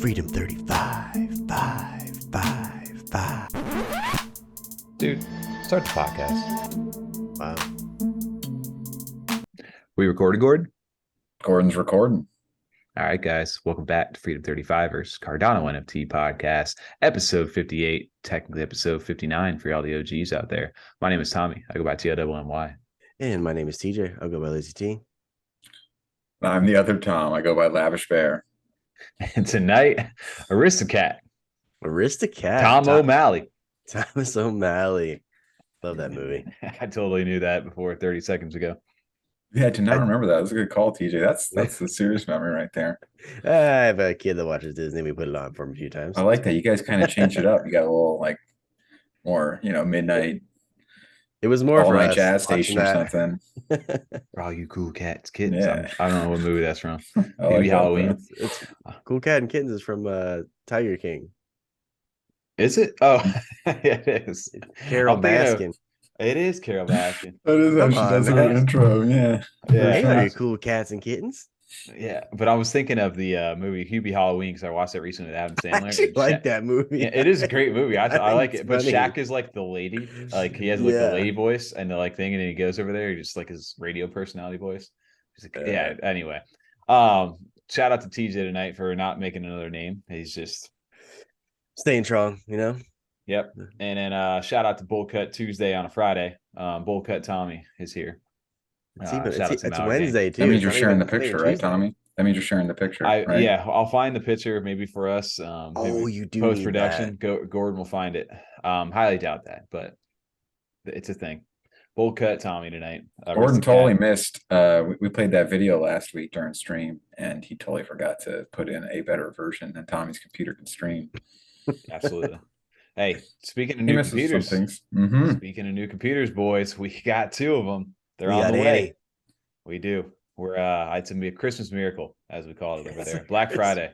Freedom 35, 5, 5, 5. Dude, start the podcast. Wow. We recorded, Gordon? Gordon's recording. All right, guys. Welcome back to Freedom 35ers, Cardano NFT podcast, episode 58, technically episode 59 for all the OGs out there. My name is Tommy. I go by TLWNY. And my name is TJ. I'll go by Lazy T. I'm the other Tom. I go by Lavish Bear. And tonight, Aristocat. Aristocat. O'Malley. Thomas O'Malley. Love that movie. I totally knew that before 30 seconds ago. Yeah, I did not remember that. That's a good call, TJ. That's the serious memory right there. I have a kid that watches Disney. We put it on for him a few times. I like that. You guys kind of changed it up. You got a little like more, midnight. It was more all for night us jazz station or something. For all you cool cats, kittens. Yeah. I don't know what movie that's from. I Maybe like that, Halloween. It's Cool Cat and Kittens is from Tiger King. Is it? Oh, yeah, it is. Carol I'm thinking of- Baskin. It is Carol Baskin. That is Come how she on, does her man. intro. Yeah. Yeah. Hey, are you cool cats and kittens? Yeah, but I was thinking of the movie Hubie Halloween because I watched it recently with Adam Sandler. I actually and like Shaq- that movie. Yeah, it is a great movie. I think like it's it. But funny. Shaq is like the lady, like he has like Yeah. the lady voice and the like thing, and then he goes over there, just like his radio personality voice. He's like, yeah. Anyway, shout out to TJ tonight for not making another name. He's just Staying strong, Yep. And then shout out to Bull Cut Tuesday on a Friday. Bull Cut Tommy is here. It's, Shout out to it's Mallard Wednesday, too. That means It's you're not sharing even- the it's not even picture, right, Tuesday. Tommy? That means you're sharing the picture, right? Yeah, I'll find the picture maybe for us. You do post need production. Gordon will find it. Highly doubt that, but it's a thing. Bull Cut Tommy tonight. Gordon Aristocat. totally missed. We played that video last week during stream, and he totally forgot to put in a better version than Tommy's computer can stream. Absolutely. Hey, speaking of He new misses some computers, things. Mm-hmm. speaking of new computers, boys, we got two of them. They're We on got the way. Annie. We do. We're it's gonna be a Christmas miracle, as we call it over Yes. there. Black Friday.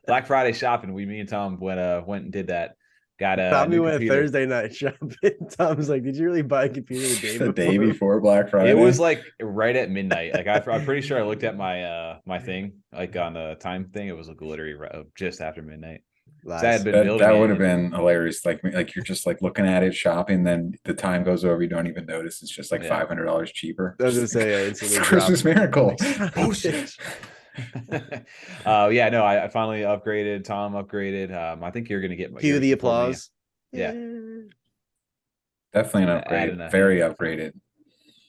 Black Friday shopping. Me and Tom went and did that. Got a Tommy new went computer. Thursday night shopping. Tom's like, "Did you really buy a computer the day The before?" day before Black Friday. It was like right at midnight. Like I'm pretty sure I looked at my my thing, like on the time thing. It was like literally just after midnight. Lies. So I had been that building would it. have been hilarious. Like you're just like looking at it, shopping, then the time goes over, you don't even notice. It's just like Yeah. $500 cheaper. I was gonna Just like, say, it's instantly a Christmas miracle. Oh shit! Yeah, no, I finally upgraded. Tom upgraded. I think you're gonna get Cue yours the before me. applause. Yeah. Definitely an Add upgrade. in a Very hand. upgraded.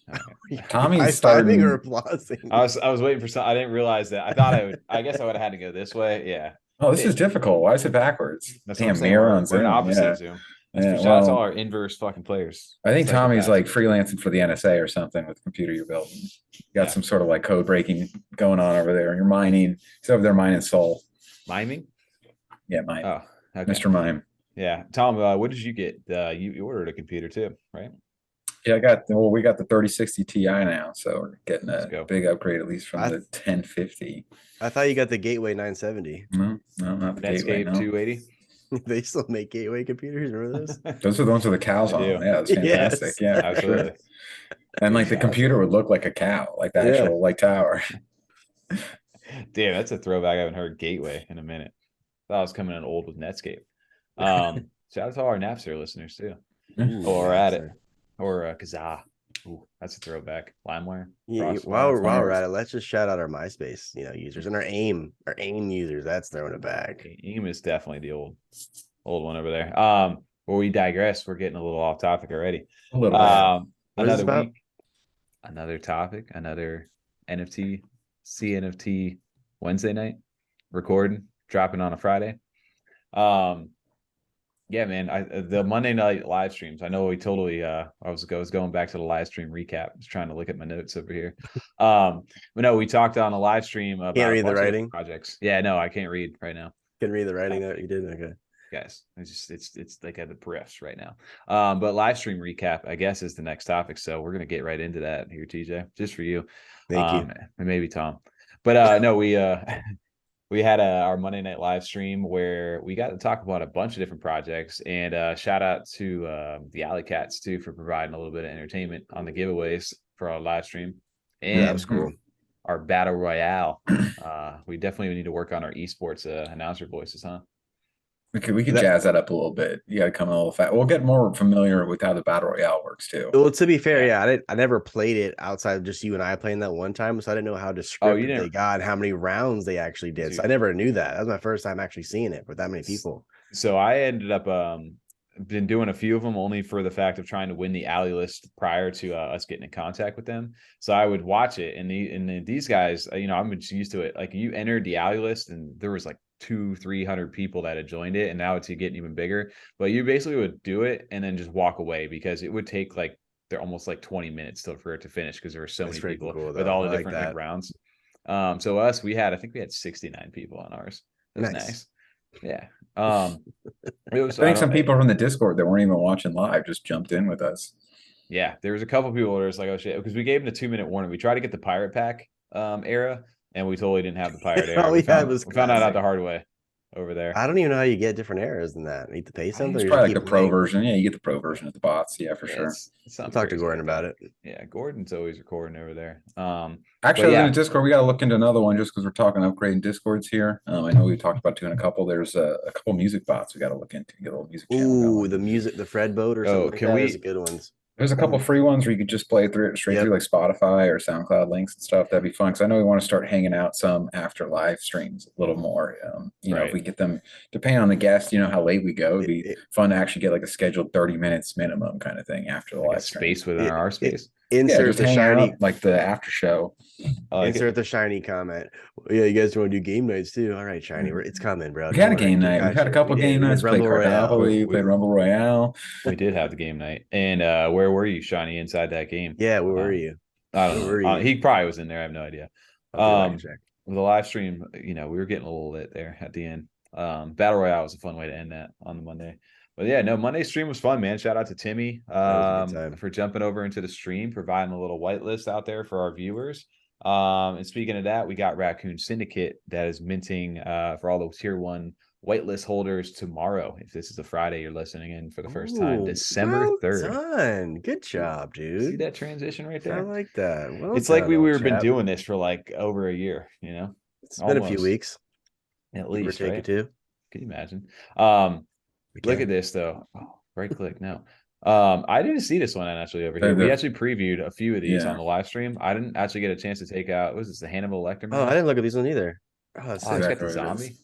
Okay. Tommy's High-fiving starting. or applauding? I was waiting for some. I didn't realize that. I thought I would. I guess I would have had to go this way. Yeah, Oh, this is difficult. Why is it backwards? that's what I'm Damn, saying. mirror We're on an Zoom. opposite Yeah. Zoom. Yeah, Shout out to all well, our inverse fucking players. I think Tommy's Psychopaths. like freelancing for the NSA or something with the computer you're building. You got Yeah. some sort of like code breaking going on over there. You're mining. He's over there mining Soul. miming. Yeah, mine. Oh, okay. Mr. Mime. Yeah, Tom. What did you get? You ordered a computer too, right? Yeah, we got the 3060 Ti now, so we're getting Let's a go. big upgrade at least from I- the 1050. I thought you got the Gateway 970. No, not the Gateway. Netscape No. 280. They still make Gateway computers. Remember those? Those are the ones with the cows I on them. do. Yeah, it's Yes. fantastic. Yeah, for sure. Absolutely. And like the computer would look like a cow, like the Yeah. actual like tower. Damn, that's a throwback. I haven't heard Gateway in a minute. Thought I was coming in old with Netscape. Shout out to all our Napster listeners too, or at it, or Kazaa. Ooh, that's a throwback. LimeWire. Yeah, Frost while Lines. we're at it, let's just shout out our MySpace, users and our AIM users. That's throwing it back. AIM is definitely the old one over there. Where we digress, we're getting a little off topic already. A little What is this Another about? week, another topic, another NFT, CNFT Wednesday night, recording, dropping on a Friday. Yeah, man. The Monday night live streams. I know we totally. I was going back to the live stream recap. I was trying to look at my notes over here. But no, we talked on a live stream about Can't a read the bunch of writing? projects. Yeah, no, I can't read right now, Can read the writing that you did. Okay. guys. It's like at the prefs right now. But live stream recap, I guess, is the next topic. So we're gonna get right into that here, TJ, just for you. Thank you. And maybe Tom. But no, we we had our Monday night live stream where we got to talk about a bunch of different projects, and shout out to the Alley Cats too for providing a little bit of entertainment on the giveaways for our live stream. And Yeah, that was cool. our battle royale. We definitely need to work on our esports announcer voices, huh? We could jazz that up a little bit. You got to come in a little fat. We'll get more familiar with how the battle royale works too. Well, to be fair, yeah, I never played it outside of just you and I playing that one time, so I didn't know how descriptive they got and how many rounds they actually did. So I never knew that. That was my first time actually seeing it with that many people. So I ended up been doing a few of them only for the fact of trying to win the alley list prior to us getting in contact with them. So I would watch it, and these guys, you know, I'm just used to it. Like you entered the alley list, and there was like 200-300 people that had joined it, and now it's getting even bigger. But you basically would do it and then just walk away because it would take like they're almost like 20 minutes still for it to finish because there were so many people with all the different like rounds. So I think we had 69 people on ours. It was nice. Yeah. It was, I think some people from the Discord that weren't even watching live just jumped in with us. Yeah, there was a couple people that was like, "Oh shit," because we gave them a 2-minute warning. We tried to get the pirate pack era, and we totally didn't have the pirate era. We found out the hard way over there. I don't even know how you get different eras than that. You need to pay something. It's probably like the pro version. Yeah, you get the pro version of the bots. Yeah, for sure. We'll talk to Gordon about it. Yeah, Gordon's always recording over there. Actually, in the Discord, we got to look into another one just because we're talking upgrading Discords here. I know we talked about doing a couple. There's a couple music bots we got to look into. Get a little music. Ooh, the Fred boat or something. Can we? Good ones. There's a couple free ones where you could just play through it straight through like Spotify or SoundCloud links and stuff. That'd be fun because I know we want to start hanging out some after live streams a little more. You know, if we get them, depending on the guest, you know how late we go, it'd be fun to actually get like a scheduled 30 minutes minimum kind of thing after the live space within our space. Insert the shiny like the after show. Insert the shiny comment. Yeah, you guys want to do game nights too? All right, shiny, it's coming, bro. We had a game night. We've had a couple game nights. Played Cardano. We played Rumble Royale. We did have the game night. And where were you, Shiny, inside that game? Yeah, where were you? I don't know. He probably was in there. I have no idea. The live stream, you know, we were getting a little lit there at the end. Battle Royale was a fun way to end that on the Monday. But yeah, no, Monday stream was fun, man. Shout out to Timmy for jumping over into the stream, providing a little whitelist out there for our viewers. And speaking of that, we got Raccoon Syndicate that is minting for all the tier 1 whitelist holders tomorrow. If this is a Friday you're listening in for the first time, December 3rd. Done. Good job, dude. See that transition right there? I like that. It's like we've been doing this for like over a year, you know? It's been a few weeks. At least, right? Can you imagine? Look at this though. Oh, right click. No. I didn't see this one actually over here. We actually previewed a few of these on the live stream. I didn't actually get a chance to take out. What was this, the Hannibal Lecter? Oh, I didn't look at these ones either. Oh, it's got the zombie.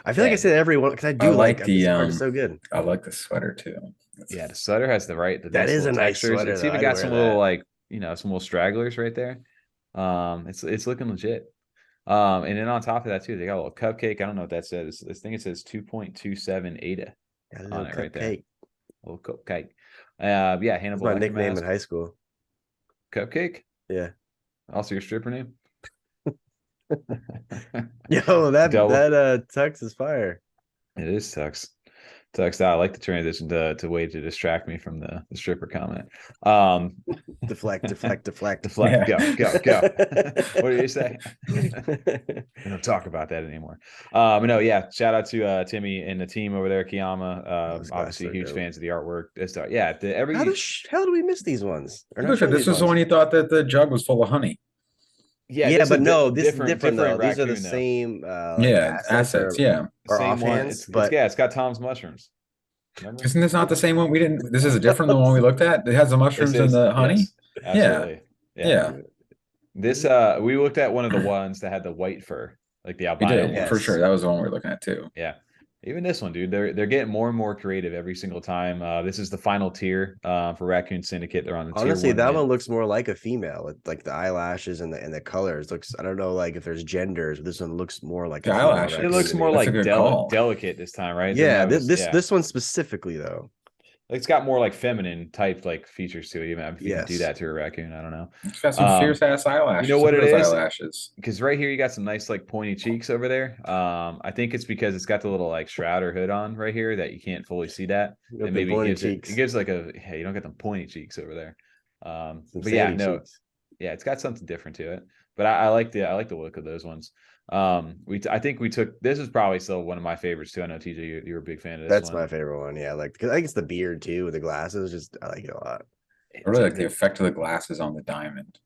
I feel like I said every one because I do like the it's so good. I like the sweater too. Yeah, the sweater has that is a nice sweater. It's even got some little like, you know, some little stragglers right there. It's looking legit. And then on top of that too, they got a little cupcake. I don't know what that says. This thing, it says 2.27 ADA on it right there. A little cupcake. Yeah, Hannibal. That's my nickname in high school. Cupcake? Yeah. Also your stripper name? Yo, that Tux is fire. It is Tux. I like the transition to way to distract me from the stripper comment. Deflect. Yeah. Go. What did you say? We don't talk about that anymore. No, yeah. Shout out to Timmy and the team over there, Kiyama. Obviously, huge fans of the artwork. How do we miss these ones? This was the one you thought that the jug was full of honey. Yeah, but no, this is different though. These are the same assets, or offhands, but it's got Tom's mushrooms. Remember? Isn't this not the same one we didn't? This is a different than the one we looked at. It has the mushrooms and the honey. Yes, yeah. This we looked at one of the ones that had the white fur, like the albino. We did, for sure. That was the one we were looking at too. Yeah. Even this one, dude, they're getting more and more creative every single time. This is the final tier for Raccoon Syndicate. They're on the honestly, tier 1. That one looks more like a female, with like the eyelashes and the colors. Looks, I don't know, like if there's genders, but this one looks more like the eyelash. It looks more like delicate this time, right? Yeah, this one specifically though. It's got more like feminine type like features to it. Even if you can do that to a raccoon, I don't know. It's got some fierce ass eyelashes. You know what it is? Eyelashes. Because right here you got some nice like pointy cheeks over there. I think it's because it's got the little like shroud or hood on right here that you can't fully see that. And maybe it gives like a hey, you don't get them pointy cheeks over there. But yeah, no, cheeks. Yeah, it's got something different to it. But I like the look of those ones. I think we took this is probably still one of my favorites too. I know TJ, you're a big fan of this. That's my favorite one. Yeah, like because I think it's the beard too with the glasses. Just I like it a lot. I really like the effect of the glasses on the diamond.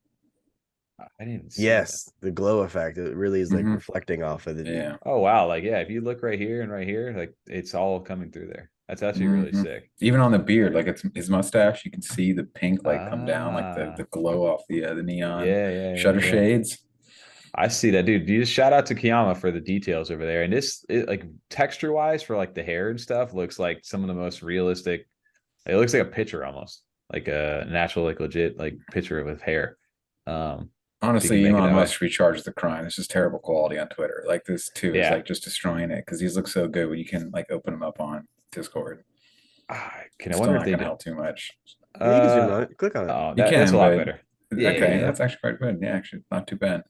I didn't see Yes, the glow effect. It really is like reflecting off of it. Yeah. Oh wow, like yeah, if you look right here and right here, like it's all coming through there. That's actually really sick. Even on the beard, like it's his mustache, you can see the pink like come down, like the Ah, glow off the neon shutter yeah. shades. I see that, dude. You just shout out to Kiyama for the details over there. And like texture wise for like the hair and stuff looks like some of the most realistic. It looks like a picture almost, like a natural, like legit, like picture with hair. Honestly, Elon Musk recharged the crime. This is terrible quality on Twitter. Like this too is like just destroying it because these look so good when you can like open them up on Discord. Can I wonder if they can help too much? Yeah, you can zoom on it. Click on it. Oh, that's a lot better. Okay, that's actually quite good. Yeah, actually, not too bad.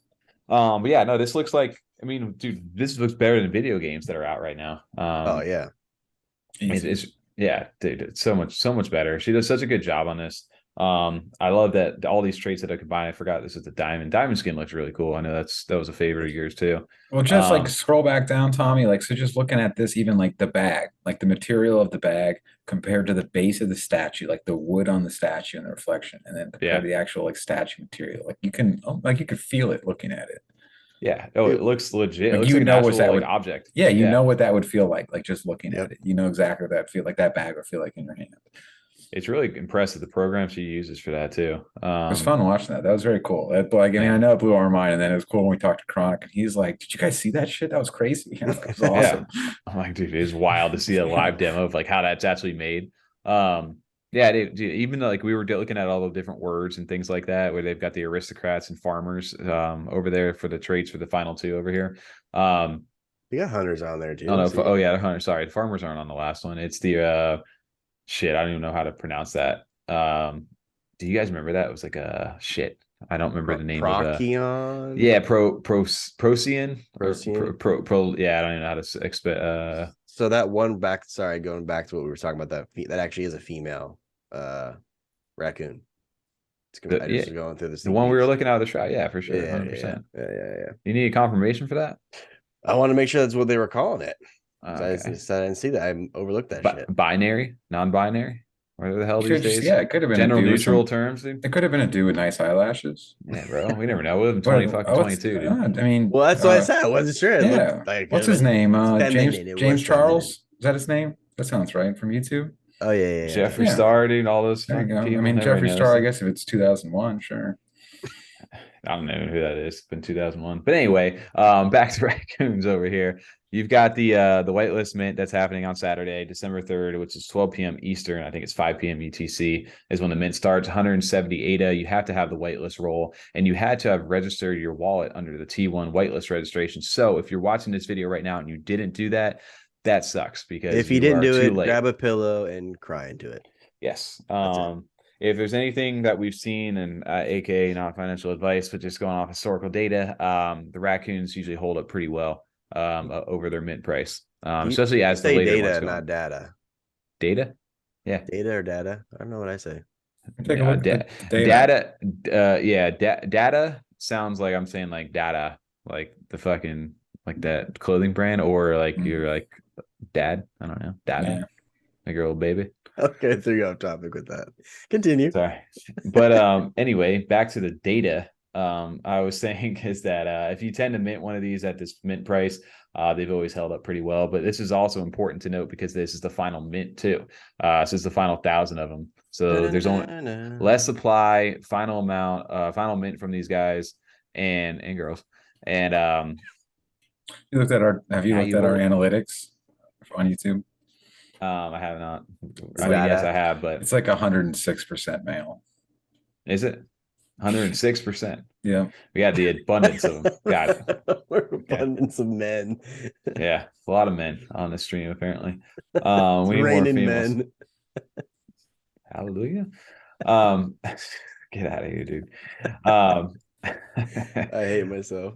But yeah, no, this looks like. I mean, dude, this looks better than video games that are out right now. Oh yeah, it's yeah, dude, it's so much better. She does such a good job on this. I love that all these traits that I combine. I forgot this is the diamond skin looks really cool. I know that was a favorite of yours too. Well, just like scroll back down, Tommy. Like, so just looking at this, even like the bag, like the material of the bag compared to the base of the statue, like the wood on the statue and the reflection, and then compared to the actual like statue material, like you can feel it looking at it. Yeah. Oh, it looks legit. Like, it looks you like know what that would object. Yeah, you know what that would feel like just looking at it. You know exactly what that feel like that bag would feel like in your hand. It's really impressive the program she uses for that too. It was fun watching that. That was very cool. Like, I mean, I know it blew our mind, and then it was cool when we talked to Chronic, and he's like, "Did you guys see that shit? That was crazy. It was awesome." I'm like, dude, it's wild to see a live demo of like how that's actually made. Yeah, dude, even though like we were looking at all the different words and things like that, where they've got the aristocrats and farmers over there for the traits for the final two over here. You got hunters on there too. Oh no, oh yeah, the hunters. Sorry, the farmers aren't on the last one. It's the shit. I don't even know how to pronounce that. Do you guys remember that? It was like a shit. I don't remember the name Procyon? of it. Yeah, Procyon. Yeah, I don't even know how to expect. So that one going back to what we were talking about, that actually is a female raccoon. I just going through this. The one we were looking at the shot, yeah, for sure. Yeah, 100%. Yeah. You need a confirmation for that? I want to make sure that's what they were calling it. Okay. I didn't see that. I overlooked that shit. Binary, non-binary. Where the hell these days? Yeah, it could have been general neutral terms, dude. It could have been a dude with nice eyelashes. Yeah, bro. We never know. We live in 22, dude. I mean, well, that's what I said. I wasn't sure. Yeah. What's his name? James Charles. Is that his name? That sounds right from YouTube. Oh yeah. Jeffree Star, dude. All those. There you go. I mean, Jeffree Star. I guess if it's 2001, sure. I don't know who that is. It's been 2001. But anyway, back to raccoons over here. You've got the whitelist mint that's happening on Saturday, December 3rd, which is 12 p.m. Eastern. I think it's 5 p.m. UTC is when the mint starts. 170 ADA. You have to have the whitelist roll, and you had to have registered your wallet under the T1 whitelist registration. So if you're watching this video right now and you didn't do that, that sucks, because if you didn't do it, grab a pillow and cry into it. Yes. If there's anything that we've seen, and aka not financial advice, but just going off historical data, the raccoons usually hold up pretty well over their mint price, especially as the later data, not data. Data, yeah, data or data. I don't know what I say. Data sounds like I'm saying like data, like the fucking like that clothing brand, or like you're like dad. I don't know, dad, like your old baby. Okay, threw you off topic with that. Continue. Sorry. But anyway, back to the data. I was saying is that if you tend to mint one of these at this mint price, they've always held up pretty well. But this is also important to note because this is the final mint too. So it's the final 1,000 of them. So there's only less supply, final amount, final mint from these guys and girls. And have you looked at our analytics on YouTube? I have not. I mean, yes, I have, but it's like 106% male. Is it 106%? Yeah, we got the abundance of them. Got it. Abundance of men. Yeah, a lot of men on the stream apparently. We need more females. Men. Hallelujah. Get out of here, dude. I hate myself.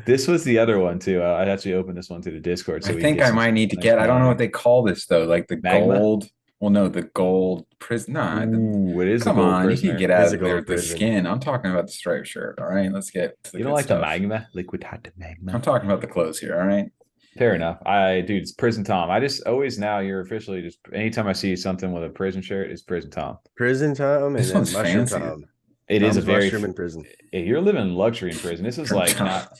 This was the other one too. I actually opened this one to the Discord. So I think I might need to get. I don't know what they call this though. Like the magma? Gold. Well, no, the gold prison. Nah, it is. Come on, prisoner. You can get out of there with the skin. I'm talking about the striped shirt. All right, let's get to the. You don't like stuff. The magma, liquid hot magma. I'm talking about the clothes here. All right. Fair enough. Dude, it's Prison Tom. I just always now you're officially just anytime I see something with a prison shirt, it's Prison Tom. Prison Tom and this one's Mushroom fancy. Tom. It is a very mushroom in prison. You're living luxury in prison. This is like not.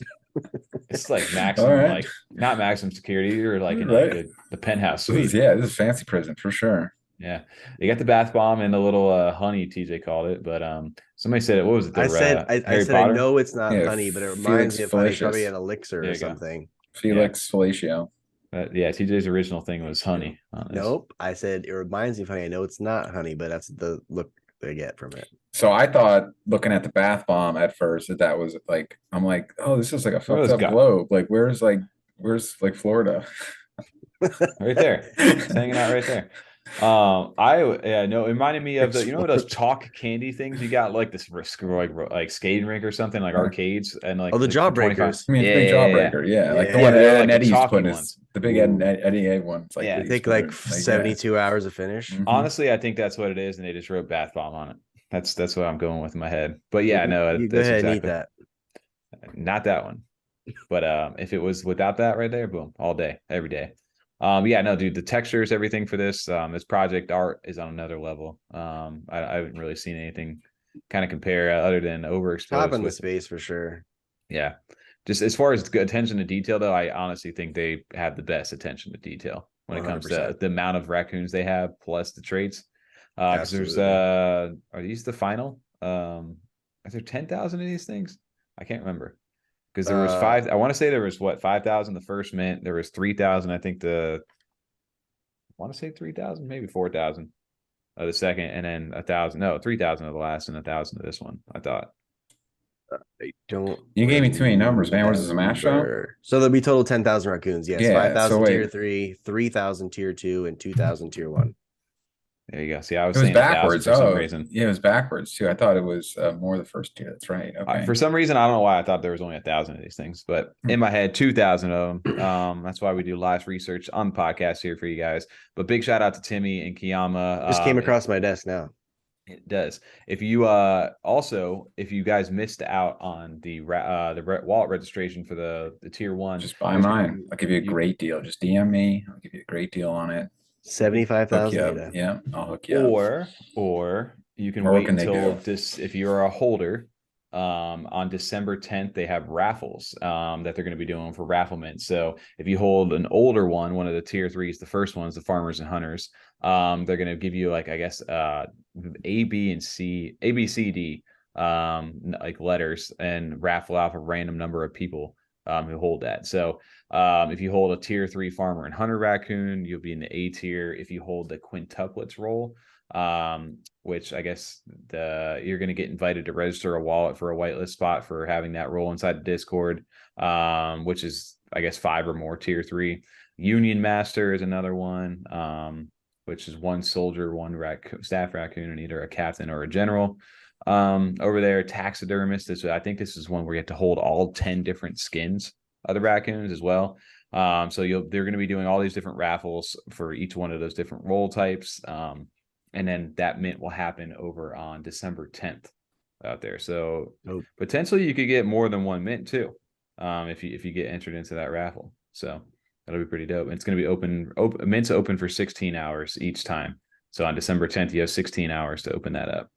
It's like maximum, right. like not maximum security. You're like in like the penthouse suite. This is fancy prison for sure. Yeah, they got the bath bomb and the little honey. TJ called it, but somebody said it. What was it? The, I said Harry I Potter? know it's not honey, but it reminds me of honey, probably an elixir or something. Felix Fellatio. Yeah, TJ's original thing was honey. Nope, I said it reminds me of honey. I know it's not honey, but that's the look they get from it. So I thought, looking at the bath bomb at first, that was like, I'm like, oh, this is like a fucked up globe. Like, where's like Florida? Right there, it's hanging out right there. It reminded me of those chalk candy things you got, like this like skating rink or something, like arcades and like the Jawbreakers. I mean, it's big Jawbreaker, like the one that Eddie's putting is the big Eddie ones. Like I think like 72 hours to finish. Honestly, I think that's what it is, and they just wrote bath bomb on it. That's what I'm going with in my head. But yeah, no, you go ahead and eat that. Not that one. But if it was without that right there, boom, all day, every day. Yeah, no, dude, the textures, everything for this project art is on another level. I haven't really seen anything kind of compare other than overexposed. Top in the space for sure. Yeah, just as far as attention to detail, though, I honestly think they have the best attention to detail when it comes 100%. To the amount of raccoons they have plus the traits. Because there's are these the final? Are there 10,000 of these things? I can't remember. Because there was I want to say there was 5,000 the first mint. There was 3,000. I think I want to say 3,000, maybe 4,000 of the second, and then 1,000. No, 3,000 of the last, and 1,000 of this one. I thought. I don't. You gave me too many numbers, man. What is this, a mash show? So there'll be total 10,000 raccoons. Yes, 5,000 tier 3, 3,000 tier 2, and 2,000 tier 1. There you go. See, I was saying backwards for some reason. Yeah, it was backwards too. I thought it was more the first tier. That's right. Okay. For some reason, I don't know why I thought there was only 1,000 of these things, but in my head, 2,000 of them. That's why we do live research on the podcast here for you guys. But big shout out to Timmy and Kiyama. Just came across my desk now. It does. If you if you guys missed out on the wallet registration for the tier 1, just buy mine. I'll give you a great deal. Just DM me. I'll give you a great deal on it. 75,000. Yeah, I'll hook you up. Or you can wait until this. If you're a holder, on December 10th, they have raffles that they're going to be doing for rafflement. So if you hold an older one of the tier 3s, the first ones, the farmers and hunters, they're going to give you like, I guess, A, B, and C, A, B, C, D, like letters, and raffle off a random number of people who hold that. So if you hold a tier 3 farmer and hunter raccoon, you'll be in the A tier. If you hold the quintuplets roll, which I guess you're going to get invited to register a wallet for a whitelist spot for having that roll inside the Discord, which is, I guess, 5 or more tier 3. Union Master is another one, which is 1 soldier, 1 staff raccoon, and either a captain or a general. Over there, taxidermist. I think this is one where you have to hold all 10 different skins of the raccoons as well. So they're going to be doing all these different raffles for each one of those different roll types. And then that mint will happen over on December 10th out there. So potentially you could get more than 1 mint too, if you get entered into that raffle. So that'll be pretty dope. And it's going to be open. Mints open for 16 hours each time. So on December 10th, you have 16 hours to open that up,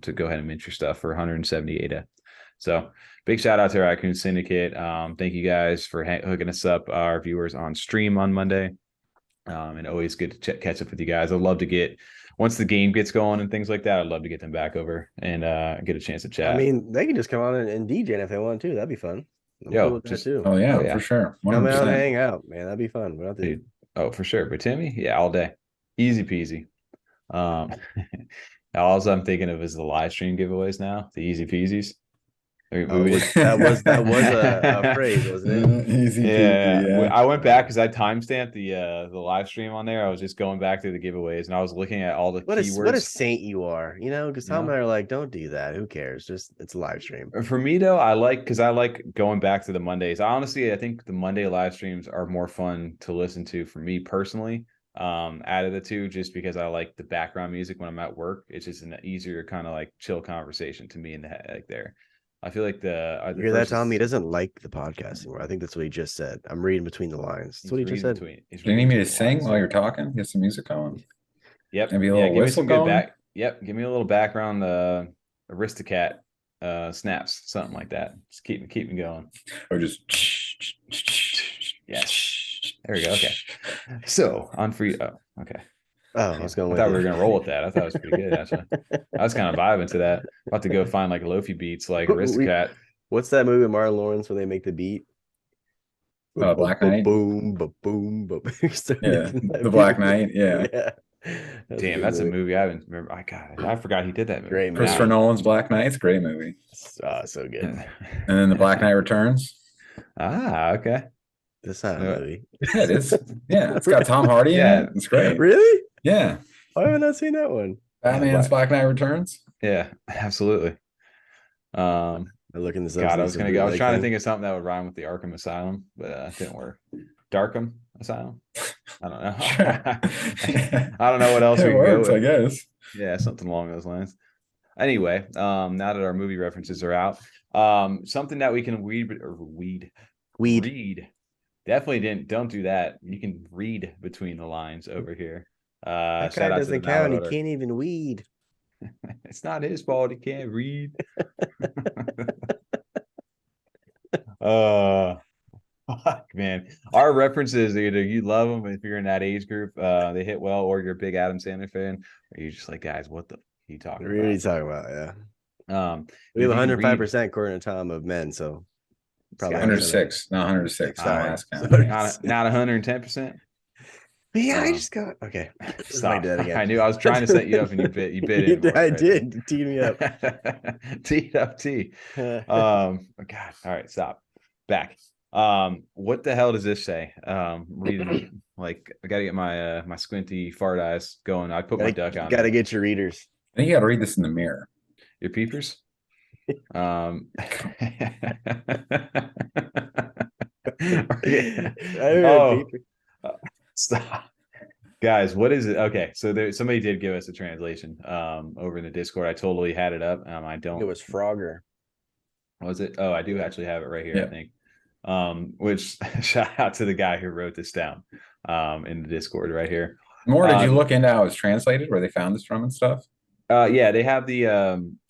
to go ahead and mint your stuff for 170 ADA. So big shout out to Raccoon Syndicate. Thank you guys for hooking us up, our viewers on stream on Monday. And always good to catch up with you guys. I'd love to get, once the game gets going and things like that, I'd love to get them back over and get a chance to chat. I mean, they can just come on and DJ if they want to. That'd be fun. Too. Oh yeah, for sure. 100%. Come out and hang out, man. That'd be fun. Dude, for sure. But Timmy, yeah, all day, easy peasy. All I'm thinking of is the live stream giveaways now, the easy peasies. That was a phrase, wasn't it? Easy peasy, yeah. I went back because I timestamped the live stream on there. I was just going back through the giveaways and I was looking at all the keywords. What a saint you are, because Tom and I are like, don't do that. Who cares? Just it's a live stream. For me though, I like going back to the Mondays. Honestly, I think the Monday live streams are more fun to listen to for me personally. Out of the two, just because I like the background music when I'm at work. It's just an easier kind of like chill conversation to me in the head, like there. I feel like you hear that, Tom? He doesn't like the podcast anymore. I think that's what he just said. I'm reading between the lines. That's what he just said. Do you need me to sing while you're talking? Get some music going. Yep. Maybe a little whistle going. Yep. Give me a little background. Aristocat snaps, something like that. Just keep me going. Or just yes. There we go. Okay. So on free. Oh, okay. Oh, I was going. I thought we were gonna roll with that. I thought it was pretty good actually. I was kind of vibing to that. About to go find like Lofi beats like Aristocrat. What's that movie with Martin Lawrence when they make the beat? Black Knight. Boom, boom, boom. Yeah, the Black Knight. Yeah. Damn, that's a movie I haven't remember. I forgot he did that movie. Great movie. Christopher Nolan's Black Knight. It's a great movie. So good. And then The Black Knight Returns. Ah, okay. That's not a movie. Yeah, it is. Yeah, it's got Tom Hardy in it. It's great. Really? Yeah. Why have I not seen that one? Batman's Black Knight Returns. Yeah, absolutely. I'm looking this up. God, I was trying to think of something that would rhyme with the Arkham Asylum, but it didn't work. Darkham Asylum. I don't know. I don't know what else we can go with. I guess. Yeah, something along those lines. Anyway, now that our movie references are out, something that we can read. Definitely don't do that. You can read between the lines over here. That guy doesn't count. He can't even weed. It's not his fault. He can't read. Fuck, man. Our references, either you love them if you're in that age group, they hit well, or you're a big Adam Sandler fan, or you're just like, guys, what the are you talking about? Really talking about, yeah. We have 105% according to Tom of men, so probably 106. Not 106. Not 110%. Yeah, I just got okay. Stop. I knew I was trying to set you up, and you bit it. I did. You teed me up. Teed up T. God. All right, stop. Back. What the hell does this say? Reading like I gotta get my my squinty fart eyes going. I put my duck on. Gotta get your readers. I think you gotta read this in the mirror. Your peepers. Stop. Guys, what is it? Okay, so somebody did give us a translation over in the Discord. I totally had it up. I don't. It was Frogger. Was it? Oh, I do actually have it right here. Yeah. I think. Which shout out to the guy who wrote this down in the Discord right here. More, did you look into how it's translated, where they found this from and stuff? Yeah, they have the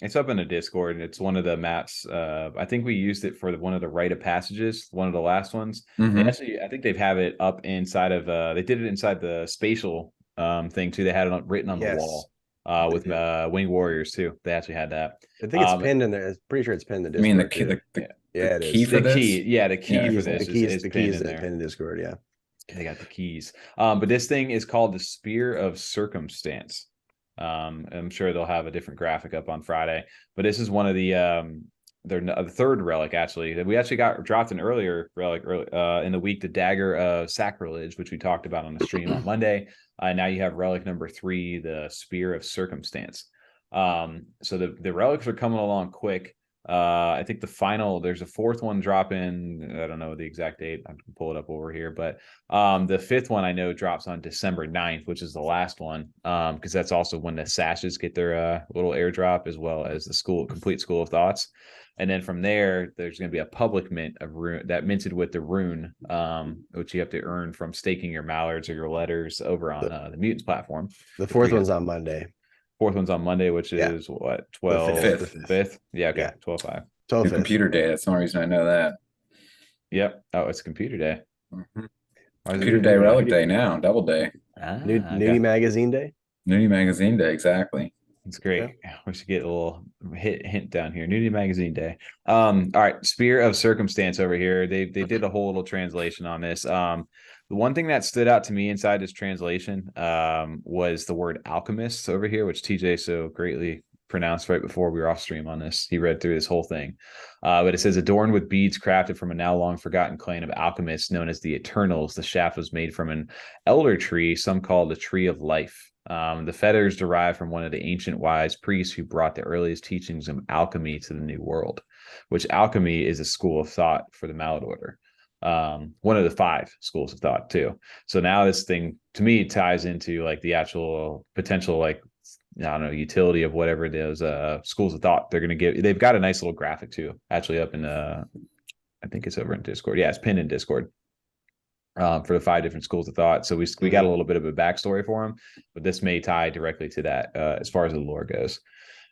it's up in the Discord, and it's one of the maps. I think we used it for one of the rite of passages, one of the last ones. Mm-hmm. Actually, I think they have it up inside of they did it inside the spatial thing too. They had it written on the wall with Winged Warriors too. They actually had that. I think it's pinned in there. I'm pretty sure it's pinned in the Discord. I mean the key for this? The key for this is pinned in there. Pinned in Discord, yeah. They got the keys. But this thing is called the Spear of Circumstance. I'm sure they'll have a different graphic up on Friday, but this is one of the third relic actually. We actually got dropped an earlier relic in the week, the Dagger of Sacrilege, which we talked about on the stream on Monday. Now you have relic number 3, the Spear of Circumstance. So the relics are coming along quick. I think there's a 4th one dropping. I don't know the exact date. I can pull it up over here, but the 5th one I know drops on December 9th, which is the last one, because that's also when the sashes get their little airdrop, as well as the complete School of Thoughts. And then from there, there's going to be a public mint of rune that minted with the rune, which you have to earn from staking your mallards or your letters over on the Mutants platform. The 4th one's on Monday. 4th one's on Monday, which is what, 5th? Yeah, okay, yeah. 12/5. 12 computer day. That's the only reason I know that. Yep. Oh, it's computer day. Mm-hmm. Computer day, relic day now, double day. Nudie Magazine Day. Nudie Magazine Day, exactly. It's great. Yeah. We should get a little hint down here. Nudie Magazine Day. All right, Spear of Circumstance over here. They did a whole little translation on this. The one thing that stood out to me inside this translation was the word alchemist over here, which TJ so greatly pronounced right before we were off stream on this. He read through this whole thing. But it says, adorned with beads crafted from a now long forgotten clan of alchemists known as the Eternals, the shaft was made from an elder tree, some call the Tree of Life. The feathers derive from one of the ancient wise priests who brought the earliest teachings of alchemy to the New World, which alchemy is a school of thought for the Mallard Order. One of the 5 schools of thought too. So now this thing to me ties into like the actual potential, like, I don't know, utility of whatever it is, schools of thought they're going to give. They've got a nice little graphic too, actually up in I think it's over in Discord. Yeah, it's pinned in Discord for the 5 different schools of thought. So we got a little bit of a backstory for them, but this may tie directly to that as far as the lore goes.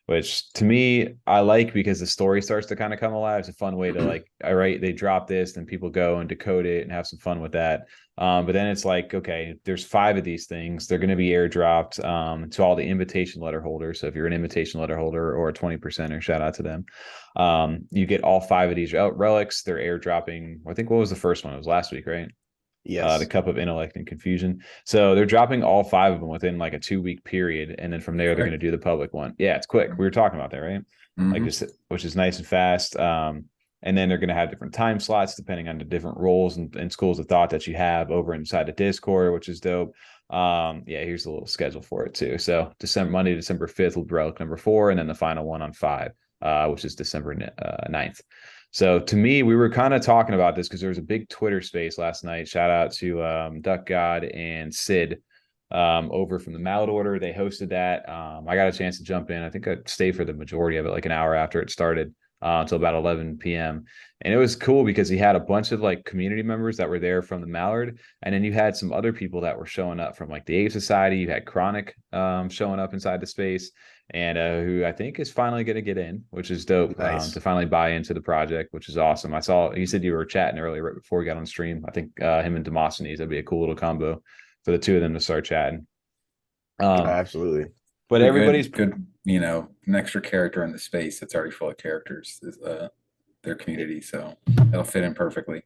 which to me, I like because the story starts to kind of come alive. It's a fun way to like, all right, they drop this, then people go and decode it and have some fun with that. But then it's like, okay, there's 5 of these things. They're going to be airdropped to all the invitation letter holders. So if you're an invitation letter holder or a 20%er, shout out to them. You get all 5 of these relics. They're airdropping. I think what was the first one? It was last week, right? Yes. The Cup of Intellect and Confusion. So they're dropping all 5 of them within like a 2-week period, and then from there they're going to do the public one. Yeah, it's quick. We were talking about that, right? Like just, which is nice and fast. And then they're going to have different time slots depending on the different roles and schools of thought that you have over inside the Discord, which is dope. Yeah, here's a little schedule for it too. So Monday, December 5th will be relic number 4, and then the final one on 5, which is December 9th. So to me, we were kind of talking about this because there was a big Twitter space last night. Shout out to Duck God and Sid over from the Mallard Order. They hosted that. I got a chance to jump in. I think I stayed for the majority of it, like an hour after it started until about 11 p.m. And it was cool because he had a bunch of like community members that were there from the Mallard. And then you had some other people that were showing up from like the Ape Society. You had Chronic showing up inside the space, and who I think is finally going to get in, which is dope. Nice. To finally buy into the project, which is awesome. I saw you said you were chatting earlier right before we got on stream. I think him and Demosthenes, that'd be a cool little combo for the two of them to start chatting. Absolutely. But everybody's good, you know, an extra character in the space that's already full of characters is their community, so it'll fit in perfectly.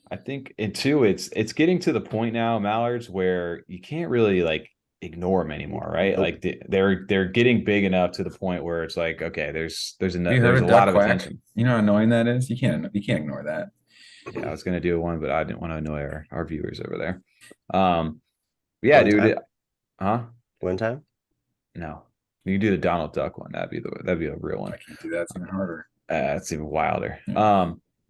I think, and two, it's getting to the point now, Mallards, where you can't really like ignore them anymore, right? Like they're getting big enough to the point where it's like, okay, there's a lot of attention. You know how annoying that is? You can't ignore that. Yeah, I was gonna do one, but I didn't want to annoy our viewers over there. Yeah, dude. Huh? One time? No. You can do the Donald Duck one. That'd be a real one. I can't do that. It's even harder. It's even wilder.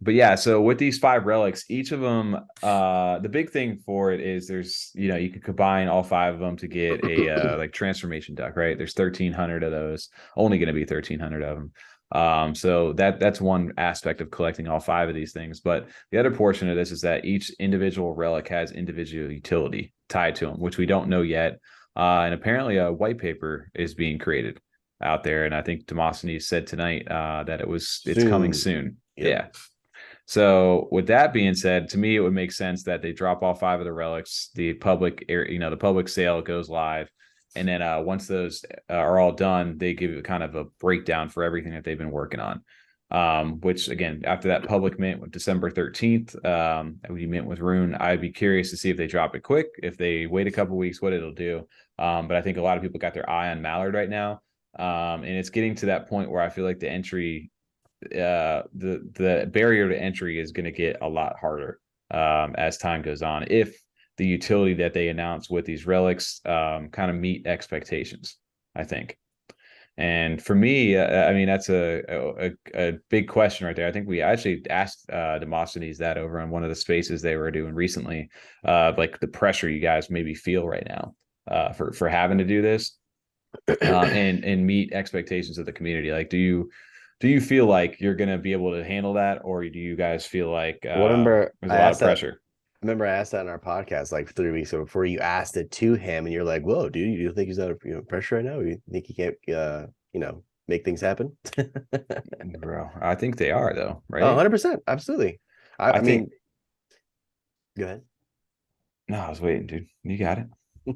But yeah, so with these 5 relics, each of them, the big thing for it is there's, you know, you can combine all 5 of them to get a like transformation duck, right? There's 1,300 of those, only going to be 1,300 of them. So that's one aspect of collecting all 5 of these things. But the other portion of this is that each individual relic has individual utility tied to them, which we don't know yet. And apparently a white paper is being created out there. And I think Demosthenes said tonight that it's coming soon. Yep. Yeah. So with that being said, to me, it would make sense that they drop all 5 of the relics, the public sale goes live. And then once those are all done, they give you kind of a breakdown for everything that they've been working on. Which again, after that public mint with December 13th, we mint with Rune, I'd be curious to see if they drop it quick, if they wait a couple weeks, what it'll do. But I think a lot of people got their eye on Mallard right now. And it's getting to that point where I feel like the entry, the barrier to entry is going to get a lot harder as time goes on, if the utility that they announce with these relics kind of meet expectations, I think. And for me, I mean, that's a big question right there. I think we actually asked Demosthenes that over on one of the spaces they were doing recently, like the pressure you guys maybe feel right now for having to do this and meet expectations of the community. Like, do you feel like you're going to be able to handle that, or do you guys feel like there's a lot of pressure? I remember I asked that in our podcast like 3 weeks ago before you asked it to him, and you're like, "Whoa, dude, you think he's under pressure right now? You think he can't, make things happen?" Bro, I think they are though, right? 100%, absolutely. I mean, go ahead. No, I was waiting, dude. You got it. You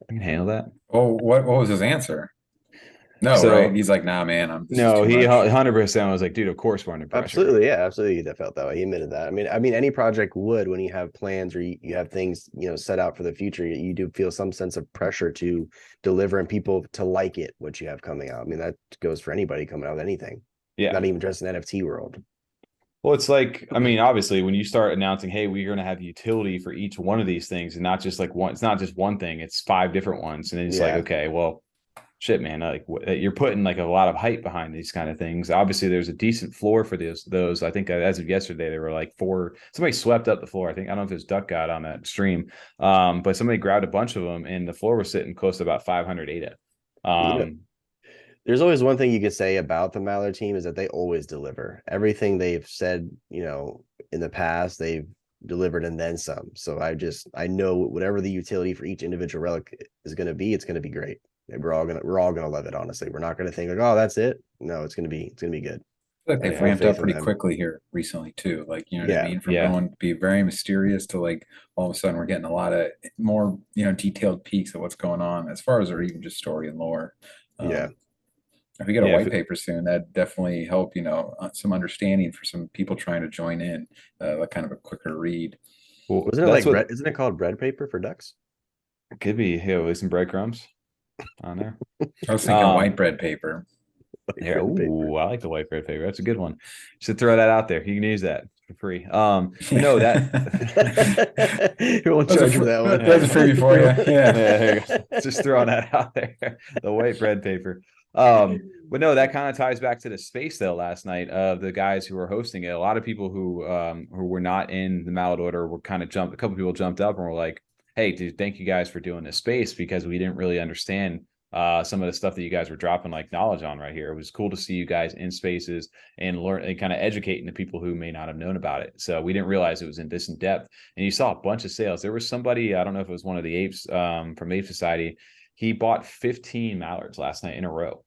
can handle that. Oh, what was his answer? No, so, right? He's like, nah, man. He 100% was like, dude, of course we're under pressure. Absolutely, yeah, absolutely. That felt that way. He admitted that. I mean, any project would, when you have plans or you have things, set out for the future, you do feel some sense of pressure to deliver and people to like it, what you have coming out. I mean, that goes for anybody coming out with anything. Yeah. Not even just an NFT world. Well, it's like, I mean, obviously, when you start announcing, hey, we're going to have utility for each one of these things, and not just like one, it's not just one thing, it's 5 different ones. And then it's like, okay, well, shit, man, like you're putting like a lot of hype behind these kind of things. Obviously, there's a decent floor for those. I think as of yesterday, there were like 4. Somebody swept up the floor. I don't know if it was Duck God on that stream, but somebody grabbed a bunch of them, and the floor was sitting close to about 500 ADA. There's always one thing you could say about the Mallard team is that they always deliver. Everything they've said, in the past, they've delivered and then some. So I know whatever the utility for each individual relic is going to be, it's going to be great. We're all gonna love it. Honestly, we're not gonna think like, oh, that's it. No, it's gonna be good. Like they've ramped up pretty quickly here recently too. Like, you know what I mean? From going to be very mysterious to like all of a sudden we're getting a lot of more, detailed peeks of what's going on as far as or even just story and lore. If we get a white paper soon, that definitely help, some understanding for some people trying to join in, like kind of a quicker read. Well, isn't it called bread paper for ducks? It could be, with some breadcrumbs on there. I was thinking white bread paper. Yeah, ooh, I like the white bread paper. That's a good one. Should throw that out there. You can use that for free. But no, that you won't charge for that one. That's a freebie for you. Yeah. Just throwing that out there. The white bread paper. But no, that kind of ties back to the space sale last night of the guys who were hosting it. A lot of people who were not in the Mallard order were kind of a couple people jumped up and were like, hey, dude, thank you guys for doing this space, because we didn't really understand some of the stuff that you guys were dropping like knowledge on right here. It was cool to see you guys in spaces and learn and kind of educating the people who may not have known about it. So we didn't realize it was in this in depth. And you saw a bunch of sales. There was somebody, I don't know if it was one of the apes from Ape Society. He bought 15 Mallards last night in a row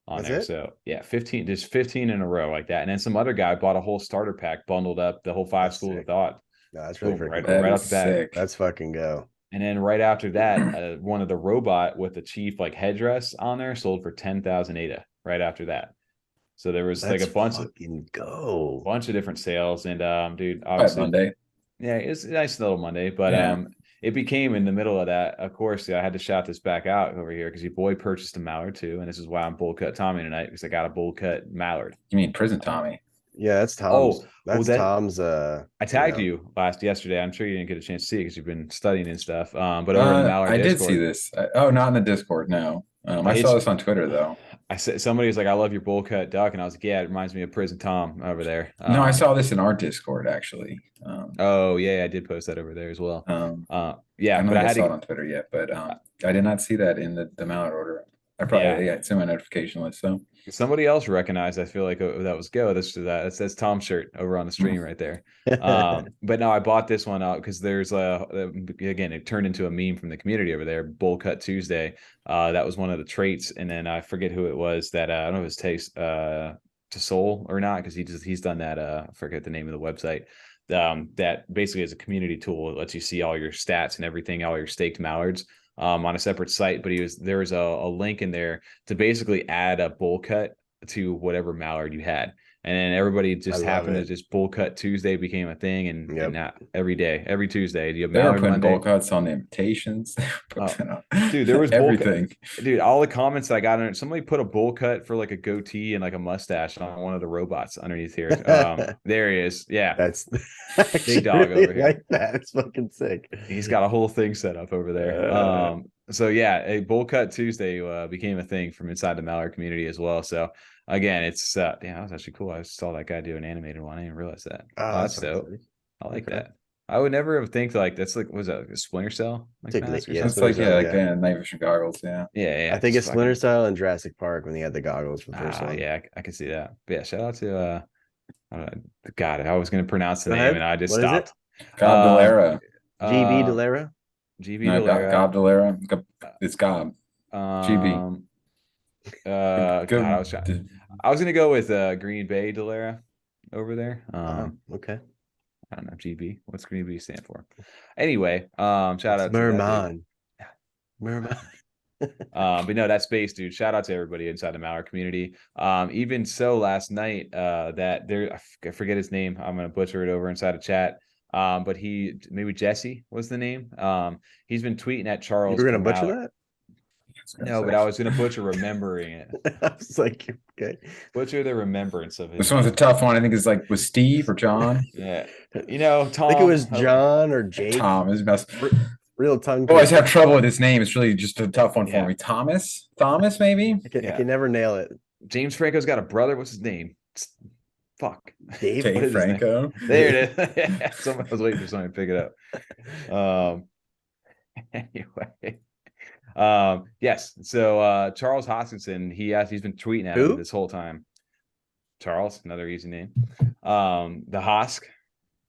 on there. So yeah, 15 in a row like that. And then some other guy bought a whole starter pack, bundled up the whole 5 schools of thought. No, that's really right off the bat. That's fucking go. And then right after that, one of the robot with the chief like headdress on there sold for 10,000 ADA right after that. So there was like a bunch of different sales. And dude, obviously Monday. Yeah, it's a nice little Monday, but it became in the middle of that. Of course, I had to shout this back out over here because your boy purchased a Mallard too, and this is why I'm bull cut Tommy tonight, because I got a bull cut Mallard. You mean prison Tommy? Yeah, that's Tom's. Tom's. I tagged you yesterday. I'm sure you didn't get a chance to see it because you've been studying and stuff. But over in the Mallard Discord, did see this. Not in the Discord. No, I saw this on Twitter though. I said somebody was like, "I love your bowl cut duck," and I was like, "Yeah, it reminds me of Prison Tom over there." No, I saw this in our Discord actually. Oh yeah, I did post that over there as well. Yeah, I I saw it on Twitter yet, but I did not see that in the Mallard order. I probably it's in my notification list. So somebody else recognized. I feel like that was Go. That's Tom's shirt over on the stream right there. But no, I bought this one out because there's again, it turned into a meme from the community over there. Bowl Cut Tuesday. That was one of the traits, and then I forget who it was that I don't know if it was Taste to Soul or not, because he's done that. I forget the name of the website. That basically is a community tool. It lets you see all your stats and everything, all your staked mallards. On a separate site, but there was a link in there to basically add a bowl cut to whatever mallard you had, and then everybody just happened to just bowl cut Tuesday became a thing, and now every Tuesday you have they were putting bowl cuts on the invitations. Dude, there was everything. Dude, all the comments that I got on it, somebody put a bowl cut for like a goatee and like a mustache on one of the robots underneath here. There he is. Yeah, that's big dog over here. Like that. It's fucking sick. He's got a whole thing set up over there. So yeah, a bowl cut Tuesday became a thing from inside the Mallard community as well. So again, it's that was actually cool. I saw that guy do an animated one. I didn't realize that. That's dope. I like that. I would never have think like that's like, was that like a Splinter Cell? Like it's like night vision goggles. Yeah. I think it's Splinter Cell and Jurassic Park when they had the goggles for the first one. Yeah, I can see that. But yeah, shout out to God, I was going to pronounce the name and I just stopped. Gob Delera. GB Delera. GB Delera. Gob Delera. It's Gob. GB. God, I was gonna go with Green Bay Delera over there. Okay. I don't know, GB. What's Green Bay stand for? Anyway, shout out Merman. Merman. But no, that's space, dude. Shout out to everybody inside the Mallard community. Even so, last night, that there, I forget his name. I'm gonna butcher it over inside of chat. But maybe Jesse was the name. He's been tweeting at Charles. You're gonna butcher that? No, but I was going to butcher remembering it. I was like, okay. Butcher the remembrance of it. This one's a tough one. I think it's like with Steve or John. Yeah. Tom. I think it was John or Jake. Tom is best. Real tongue. I always have trouble with his name. It's really just a tough one for me. Thomas, maybe? I can never nail it. James Franco's got a brother. What's his name? Fuck. Dave Franco. There it is. Someone was waiting for somebody to pick it up. Anyway. Yes. So Charles Hoskinson, he's been tweeting at him this whole time. Charles, another easy name. The Hosk.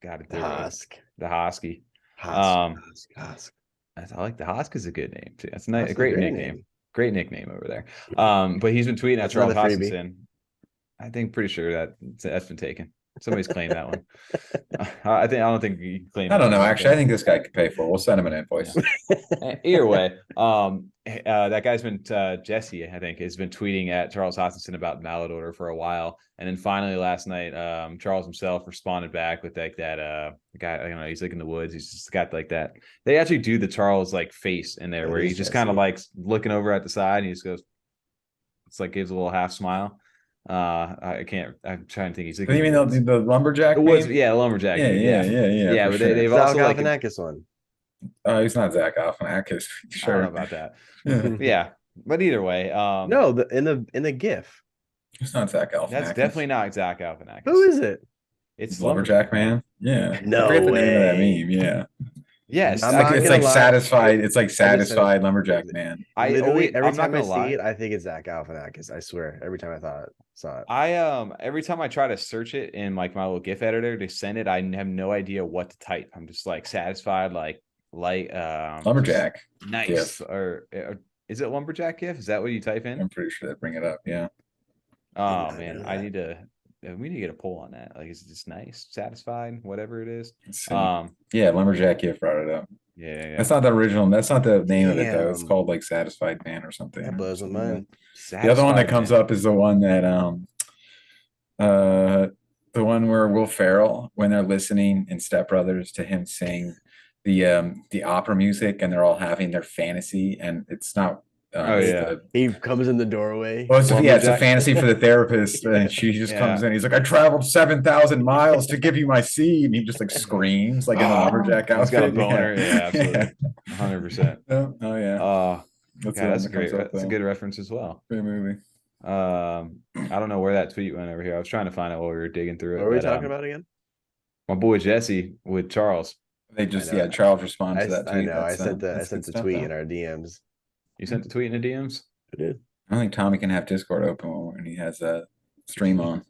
Got it. The Hosk. The Hosky. Hosk. I like the Hosk is a good name too. That's a great nickname. Great nickname over there. But he's been tweeting at That's Charles another freebie. Hoskinson. I think pretty sure that's been taken. Somebody's claimed that one. I don't think you can claim. I don't that know. one. Actually, I think this guy could pay for it. We'll send him an invoice. Either way, that guy's been Jesse, I think, has been tweeting at Charles Hoskinson about Mallard order for a while, and then finally last night, Charles himself responded back with like that guy. I don't know. He's like in the woods. He's just got like that. They actually do the Charles like face in there, where he's just kind of like looking over at the side, and he just goes, it's like gives a little half smile. I can't. I'm trying to think. He's like, you mean the lumberjack? It was, yeah, lumberjack. Yeah. But sure. they've Zach also like Galifianakis one. He's not Zach Galifianakis. Sure. I don't know about that. Yeah, but either way, no, in the GIF. It's not Zach Galifianakis. That's definitely not Zach Galifianakis. Who is it? It's lumberjack man. Yeah. No I forget the name of that way. meme. Yeah. Yes, It's like satisfied. It's like satisfied lumberjack man. Literally every I'm not time I gonna lie. see it, I think it's Zach Galifianakis. I swear, every time I saw it. Every time I try to search it in like my little GIF editor to send it, I have no idea what to type. I'm just like satisfied, like lumberjack. Nice. GIF. Or is it lumberjack GIF? Is that what you type in? I'm pretty sure they bring it up. Yeah. Oh man, we need to get a poll on that. Like, is it just nice, satisfied, whatever it is? Yeah, lumberjack GIF brought it up. Yeah. That's not the original. That's not the name of it though. It's called like Satisfied Man or something. That blows my mind. The other one that comes up is the one that the one where Will Ferrell, when they're listening in Step Brothers to him sing the opera music, and they're all having their fantasy, and it's not. He comes in the doorway. Well, it's a fantasy for the therapist, and she just comes in. He's like, "I traveled 7,000 miles to give you my seed," and he just like screams like in the lumberjack outfit. He's got a boner. Yeah, absolutely, 100%. Oh yeah. That's great. That's a good reference as well. Great movie. I don't know where that tweet went over here. I was trying to find it while we were digging through it. What were we talking about again? My boy Jesse with Charles. They just Charles responded to that tweet. I know. I sent the tweet in our DMs. You sent the tweet in the DMs? I did. I don't think Tommy can have Discord open when he has a stream on.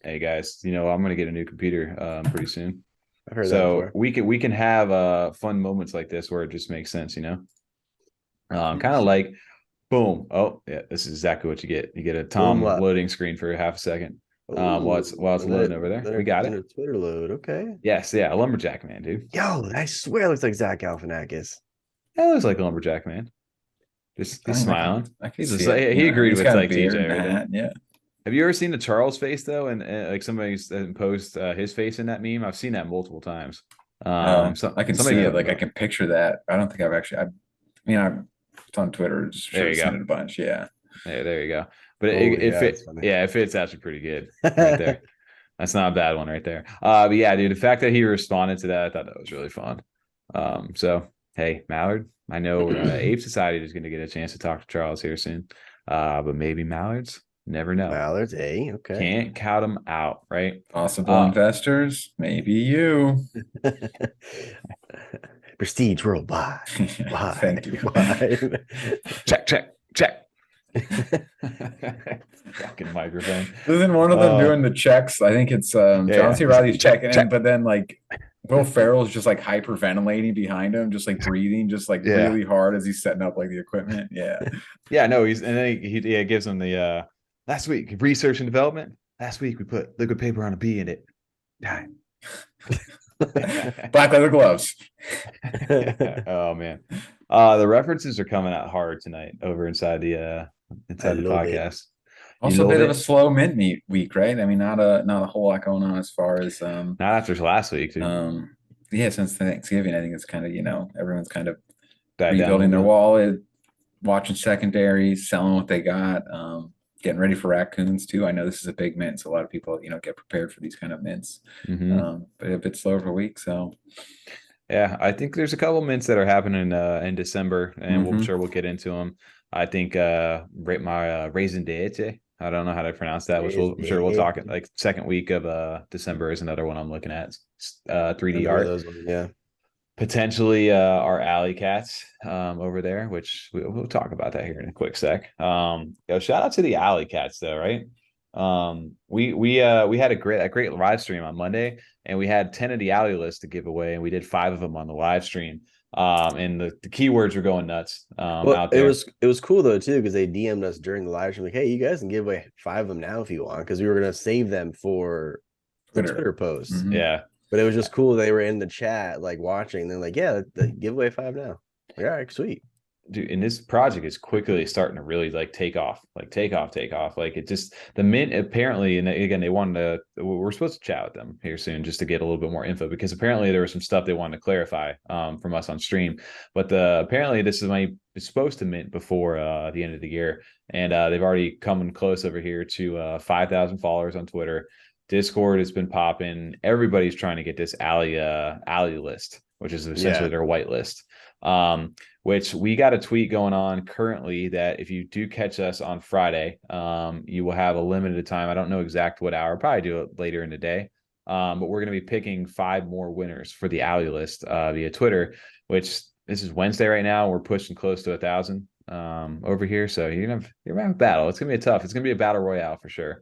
Hey guys, I'm gonna get a new computer pretty soon. I've heard that before. we can have fun moments like this where it just makes sense, kind of like boom. Oh yeah, this is exactly what you get. You get a Tom loading screen for half a second. While it's loading over there. We got it. Twitter load. Okay. Yes, yeah, a lumberjack man, dude. Yo, I swear it looks like Zach Galifianakis. That looks like a lumberjack man. Just smiling. He agreed with like DJ. Right? Yeah. Have you ever seen the Charles face though? And like somebody's posed his face in that meme. I've seen that multiple times. I can see it. Like I can picture that. I don't think I've actually. It's on Twitter. Just seen it a bunch. Yeah. Yeah, there you go. But it fits actually pretty good right there. That's not a bad one right there. But yeah, dude, the fact that he responded to that, I thought that was really fun. So hey, Mallard, I know Ape Society is going to get a chance to talk to Charles here soon. But maybe Mallards, never know. Mallards, okay. Can't count them out, right? Possible investors, maybe you. Prestige worldwide. Thank you. Check. Fucking microphone. Isn't one of them doing the checks? I think it's John C. Reilly's checking in, but then like Will Ferrell's just like hyperventilating behind him, just like breathing, just like really hard as he's setting up like the equipment. Yeah. No, and then he gives him the last week research and development. Last week we put liquid paper on a B in it. Time. Black leather gloves. Oh man. The references are coming out hard tonight over inside the podcast. Also a bit of a slow mint week, right? I mean, not a whole lot going on as far as not after last week. Since Thanksgiving, I think it's kind of, everyone's kind of died rebuilding their wallet, watching secondaries, selling what they got, getting ready for raccoons too. I know this is a big mint, so a lot of people, get prepared for these kind of mints. But a bit slower of a week, so yeah, I think there's a couple mints that are happening in December, and I'm sure we'll get into them. I think my Raisin Deite, I don't know how to pronounce that, which I'm sure we'll talk like second week of December is another one I'm looking at. 3D art. Potentially our alley cats over there, which we'll talk about that here in a quick sec. Shout out to the alley cats though, right? We had a great live stream on Monday, and we had 10 of the alley lists to give away, and we did 5 of them on the live stream. And the keywords were going nuts Well, out there. it was cool though too, because they DM'd us during the live stream like, hey, you guys can give away 5 of them now if you want, because we were gonna save them for the Twitter posts. Yeah. But it was just cool. They were in the chat, like watching. They're like, yeah, give away 5 now. Like, all right, sweet. Dude, and this project is quickly starting to really like take off. Like it just, the mint apparently, and again, they wanted to, we're supposed to chat with them here soon just to get a little bit more info, because apparently there was some stuff they wanted to clarify from us on stream. But apparently this is it's supposed to mint before the end of the year. And they've already come close over here to 5,000 followers on Twitter. Discord has been popping. Everybody's trying to get this alley list, which is essentially their white list. Which we got a tweet going on currently that if you do catch us on Friday, you will have a limited time. I don't know exact what hour, probably do it later in the day. But we're going to be picking 5 more winners for the alley list via Twitter, which this is Wednesday right now. We're pushing close to 1,000 over here. So you're gonna have a battle. It's going to be tough. It's going to be a battle royale for sure.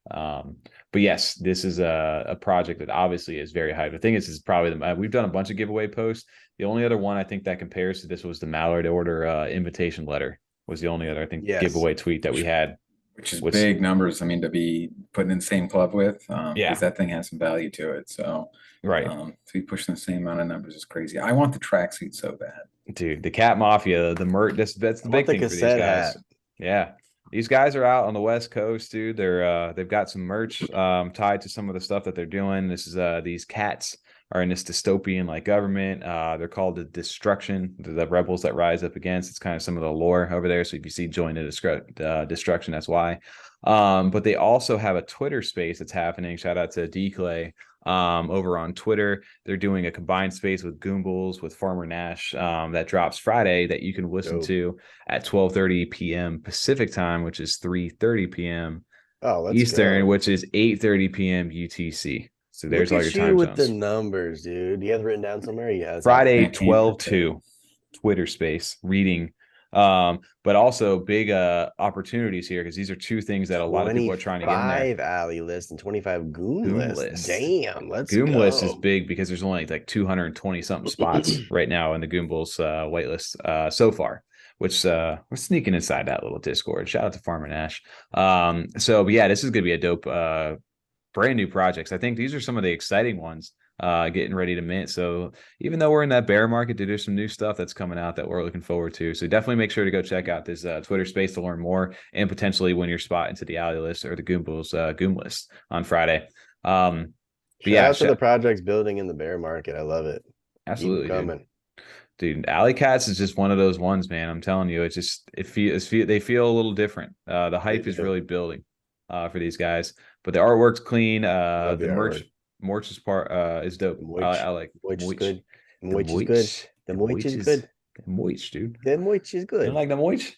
But yes, this is a project that obviously is very hyped. The thing is probably we've done a bunch of giveaway posts. The only other one I think that compares to this was the Mallard order invitation letter was the only other, I think, giveaway tweet that we had. Which is big numbers. I mean, to be put in the same club with, because that thing has some value to it. So to be pushing the same amount of numbers is crazy. I want the tracksuit so bad. Dude, the Cat Mafia, the merch, that's the big thing for these guys. Hat. Yeah. These guys are out on the West Coast, dude. They've got some merch tied to some of the stuff that they're doing. This is these cats are in this dystopian like government. They're called the Destruction, the rebels that rise up against. It's kind of some of the lore over there. So if you see join the Destruction, that's why. But they also have a Twitter space that's happening. Shout out to D-Clay. Over on Twitter, they're doing a combined space with Goombles with Farmer Nash that drops Friday that you can listen to at 12:30 p.m. Pacific time, which is 3:30 p.m. Eastern, which is 8:30 p.m. UTC. So there's all your time with zones. The numbers, dude. You have it written down somewhere? Yeah. Friday 12/2 Twitter space reading. But also big opportunities here, because these are 2 things that a lot of people are trying to get in there. 25 alley lists and 25 Goom lists. Damn, let's Goom go. list is big because there's only like 220 something spots right now in the Goombles whitelist so far, which we're sneaking inside that little Discord. Shout out to Farmer Nash. But yeah, this is gonna be a dope brand new projects. I think these are some of the exciting ones getting ready to mint. So even though we're in that bear market, there's some new stuff that's coming out that we're looking forward to. So definitely make sure to go check out this Twitter space to learn more and potentially win your spot into the alley list or the Goombles Goom list on Friday. Shout out to the projects building in the bear market. I love it. Absolutely, dude. Alley Cats is just one of those ones, man. I'm telling you, they feel a little different. The hype is really building for these guys, but the artwork's clean. The merch is is dope. I like Moich is good. Moich is good. The Moich is good. Moich, dude. The Moich is good. You like the Moich?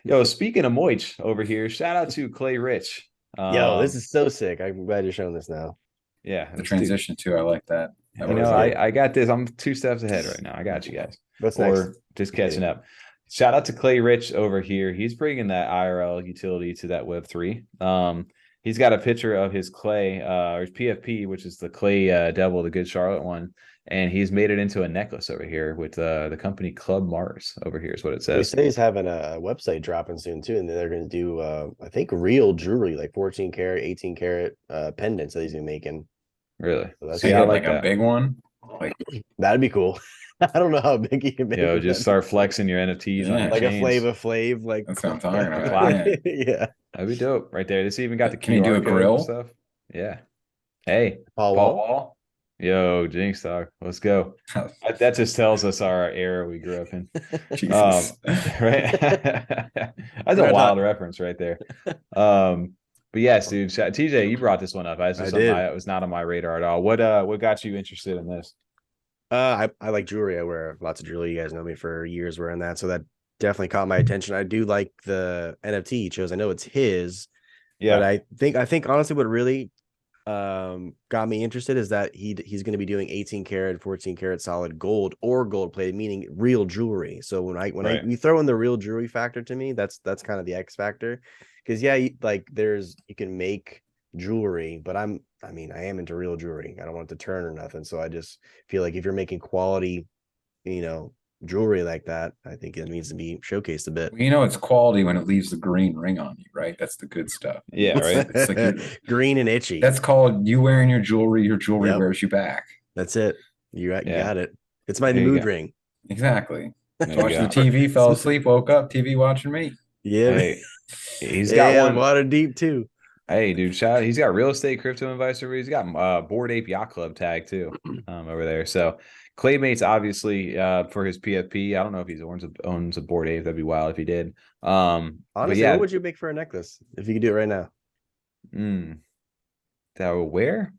Yo, speaking of Moich over here, shout out to ClayRich. Yo, this is so sick. I'm glad you're showing this now. Yeah. The transition too. I like that. I got this. I'm 2 steps ahead right now. I got you guys. What's next? Just catching up. Shout out to ClayRich over here. He's bringing that IRL utility to that Web3. He's got a picture of his clay, or his PFP, which is the clay devil, the Good Charlotte one. And he's made it into a necklace over here with the company Club Mars over here is what it says. He says he's having a website dropping soon too. And they're going to do, I think, real jewelry, like 14 karat, 18 karat pendants that he's going to be making. Really? So you have like a big one? That'd be cool. I don't know how big you can make. Yo, just start flexing your NFTs on your like chains. A Flava Flav, like that's what I'm talking about. Yeah, that'd be dope right there. This even got the Can you do a grill stuff. Yeah. Hey, Paul Wall. Yo, Jinx Dog, let's go. That just tells us our era we grew up in. Jesus. Right. That's a wild reference right there. But yes, dude. TJ, you brought this one up. It was not on my radar at all. What got you interested in this? I like jewelry. I wear lots of jewelry. You guys know me for years wearing that, so that definitely caught my attention. I do like the NFT he chose. I know it's his, but I think honestly, what really got me interested is that he's going to be doing 18 karat, 14 karat solid gold or gold plated, meaning real jewelry. So when you throw in the real jewelry factor to me, that's kind of the X factor. because yeah, like you can make jewelry, but I am into real jewelry. I don't want it to turn or nothing. So I just feel like if you're making quality, jewelry like that, I think it needs to be showcased a bit. Well, you know, it's quality when it leaves the green ring on you, right? That's the good stuff. Yeah, right. It's like green and itchy. that's called you wearing your jewelry Yep. wears you back. That's it. You got it. It's my mood ring. Exactly. There Watching the TV, fell asleep, woke up, TV watching me. Yeah. Hey, he's got one water deep too. Hey, dude, he's got real estate crypto advisor. He's got Bored Ape Yacht Club tag too over there. So Claymate's obviously for his PFP. I don't know if he owns a Bored Ape. That'd be wild if he did. Honestly, yeah. What would you make for a necklace if you could do it right now? That would wear?